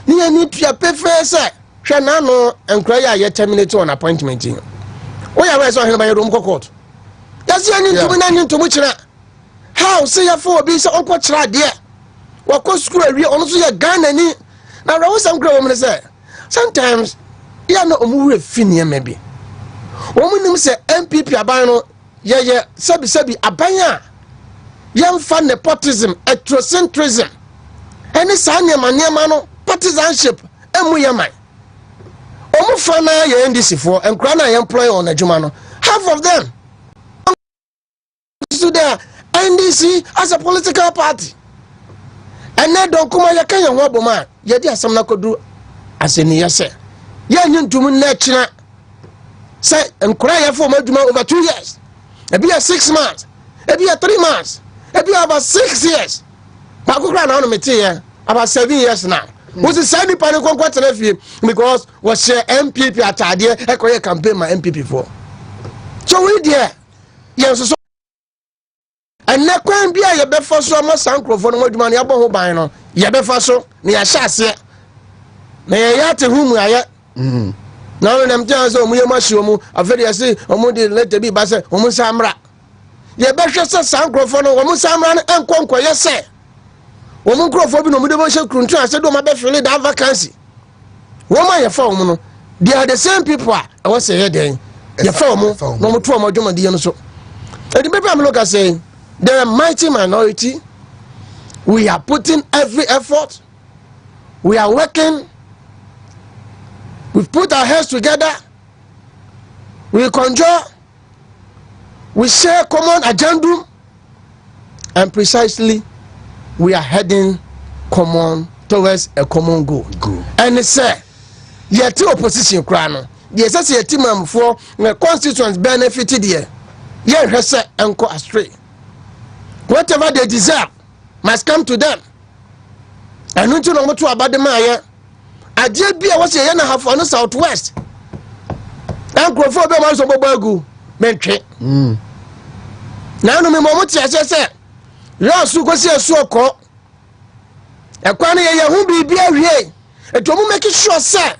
Ni ani tua prefer se hwe na no enkra ya terminate on appointment. We are so here by room court. That's the any to which how say you for be so uncle tra there. What could school we also ya Ghana ni. Now there was some grow woman say. Sometimes you are not a finia maybe. Woman say MPP abano yeah sebi abanya. Young fan nepotism, ethnicentrism. Any sanya maniamano partisanship emu yamai. Omu fana ya NDC for and krana employ on a jumano. Half of them to their NDC as a political party. And now don't come ya kanya waboma. Ya dia samna kodu as in yase. Ya nyuntumu nechina. Say and cry for majuma over 2 years. It be a 6 months. It be a 3 months. It be about 6 years. But go grant on me about 7 years now. Was the same panic because was share MPP at idea I campaign my MPP for. So we there. Yes, so and na kwan bia ye be fa so ma sankrofo no adwuma ne abo ho ban no ye be fa so ne ya hyase na ye ya te hu mu aye na no nam tia so mu ye ma hye mu afedi ye se omu de lete bi ba se omu samra ye be hwe se sankrofo no omu samra no enkonko ye se omu nkrofo bi no mu de bo hye kruntu ase do ma be fili that vacancy wo ma ye fa omu no they are the same people I was say den ye fa omu no mu to omu adwuma de ye no so and the people am look at saying the mighty minority, we are putting every effort. We are working. We've put our heads together. We conjure. We share common agenda. And precisely, we are heading towards a common goal. And it's yet opposition crown. Yes, that's a team for the constituents benefited here. Yeah, has said and go astray. Whatever they deserve must come to them. And don't you know what about the mayor? I did be a was a year and a half on the southwest. And go for the ones of Bobagu, Mentry. Now, no moment, as I said, Ross who goes here so called a quantity who be a here. And to make it sure, sir,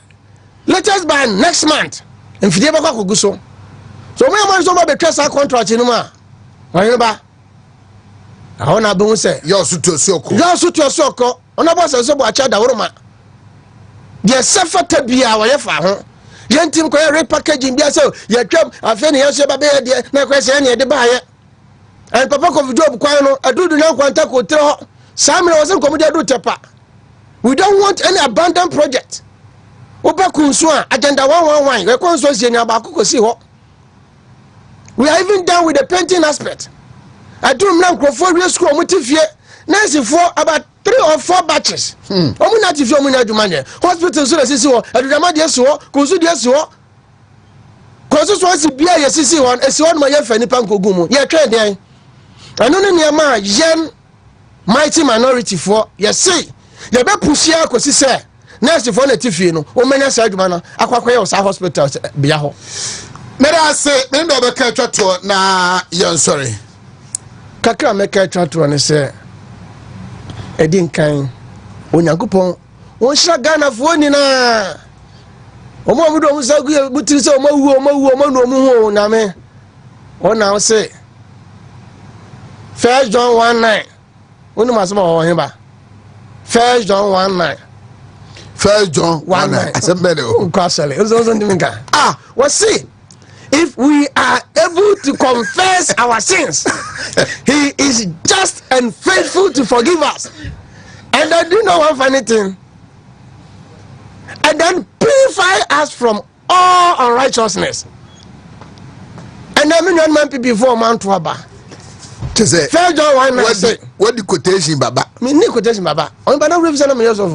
let us by next month. And if you never go so. So, we are going to trust our contract in Uma. Remember? I want to say, you're suit your soko. You're suit your soko. On a boss as a watch at the Roma. Yes, suffer to be our effa. Young Tim Quay repackaging, yes, so your job, I feel yes, baby, no question any the buyer. And Papa of job, Quano, I do not want to go. Samuel wasn't committed to Tapa. We don't want any abandoned project. Oba Kunswa, agenda 111, we're consulting about Kuko. We are even done with the painting aspect. I do not go for real school motive here. Nancy for about 3 or 4 batches. Omuna ti fi omunya adwuma hospital so sisi ho adudama de so konsu de so konsu so si bia ye sisi ho esi ho ma ye fa nipa nkogu mu ye twa den anu ne niam yen mighty minority for ye see ye be pushia kosi se nurse for na tifie no omenya sa adwuma no akwakwa ye sa hospital bia ho mera say me ndo be ka twato na ye sorry kakra me ka twato ne se edin kan onyankopon won hira Ghana fo ni na omo amudo omo sagu butiri se omo no omo ho na me ona o se 1 John 1:9 onu masema ho he ba 1 John 1:9 1 John 1:9 asembele o kwasale ozo ndimika we see if we are able to confess our sins, he is just and faithful to forgive us. And I do know one funny thing. And then purify us from all unrighteousness. And I mean, one man before Mount Waba. To say, 1 John 1:9. What the quotation, Baba? Me need quotation, Baba. On by no revision years of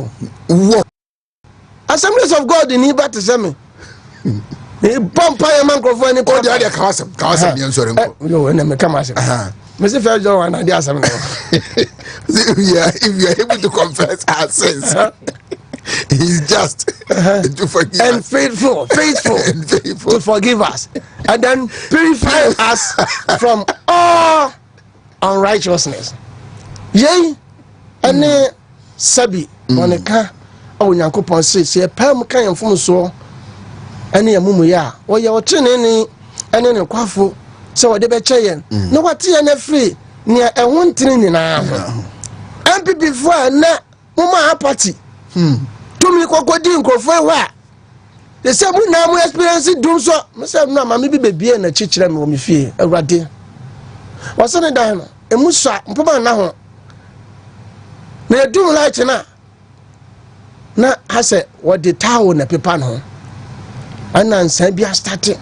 what? Assemblies of God in Iba to say me. Pump your microphone and put the other Kawasam, sorry. You and me come as Mr. 1 John 1 idea. If you are able to confess our sins, he's just to forgive and us. faithful to forgive us, and then purify us from all unrighteousness. Yea, and Sabi, Monica, oh, Yankopon says, a palm can from so. Any a mumu ya, or your chinny, and then a quaffle, so a debachayan. No, what tea and a free near a 1 trillion. And before na Mama party. To me, Cocodine, for what? The same now we experience do so. Myself, no, maybe baby and a chitram will me fear a radi. What's on a dime? A musa, Papa now. They do like na. Na, I said, what the tower in a pepano. And then Sabia started.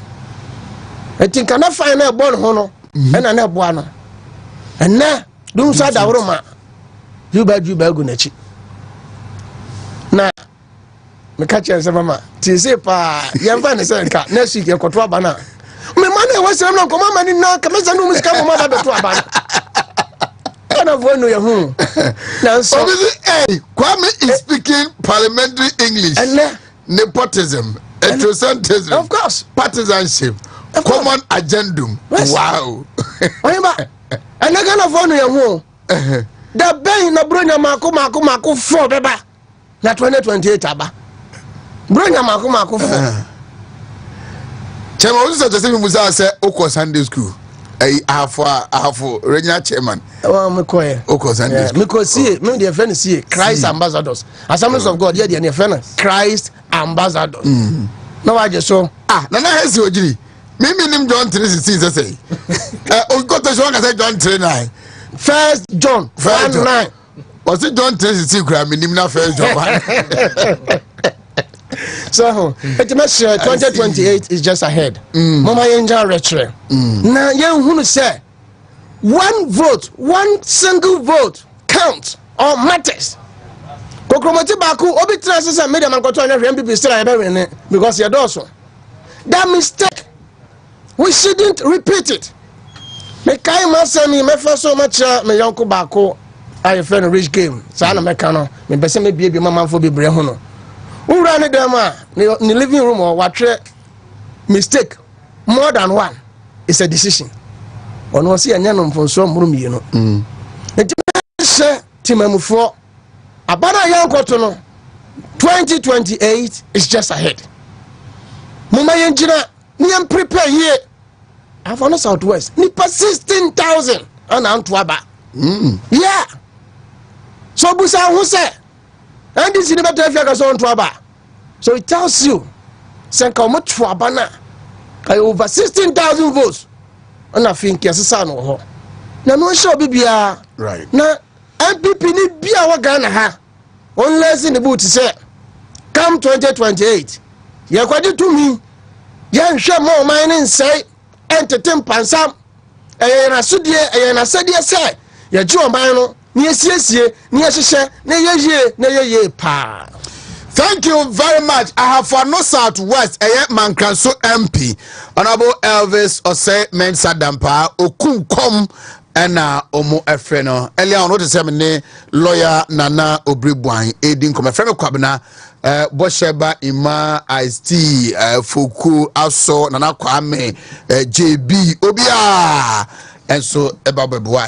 I think I not find a born hono and I never one. And now, do sad aroma. You bad gunechi. Now, me catch you, Mama. Tise pa, Yavan is a cat. Next week, you're control banana. My money was a long command in now. Come as a new Miss Camama to a banana. I don't know your home. Now, so Kwame is speaking parliamentary English and nepotism. Etrocentism, of course, partisanship, common agendum. Yes. Wow. And I can't afford your home. The bay na Brunya Mako 4 beba. Na 2028 aba. Brunya Mako 4. Chairman, also just say Musa say Oko Sunday School. I have regional chairman. Oh, me koye. Oko Sunday School. Me ko see, me the friend see Christ ambassadors. Assemblies of God, yeah, the friend Christ ambassadors. No, I just so. Nana has Obiri. Me nim John 3:16 say. O got to show us John 3:9. 1 John 1:9. Was it John 3:16 gram nim na 1 John? So, it must 2028 is just ahead. Mama Yenja Retre. Now, young who say 1 vote, 1 single vote counts or matters. Kokromoti Baku, Obi Transis and Medium and Cotton and MPP still because you're also. That mistake, we shouldn't repeat it. Mekai Masami, me first so much, me Uncle Baku, I friend a rich game. Sana Mecano, me Bessame baby, Mamma for be Brehono. Who ran it down in the living room or what mistake more than one is a decision. Or no see a nyanom from some room, you know. And Timamufo Abana Young Cotono 2028 is just ahead. Muma Yenjina, Niam prepare here. I've on the Southwest, Nipa 16,000 and Antwaba. Yeah. So Busa who said? And this is the better. So it tells you, Sanka Twabana, over 16,000 votes. And I think yes, son or her. Now, no show be right. Now, MPP need be our Ghana ha. Unless in the boot say, come 2028. You're quite to me. Yan share more mining say, entertain Pansam. And I said, yes, say, you're Joe Mano, ni esiesie ni ehyehyɛ na yeye pa. Thank you very much. I have for no Southwest Mankranso MP Honorable Elvis Osei Mensah Dampah Okunkom ena omo efreno earlier on what is saying lawyer Nana Obiri Boahen edin come frame kwabena Bosheba Ima Ice-T Foku Aso Nana Kwame JB Obia and so ebabebwa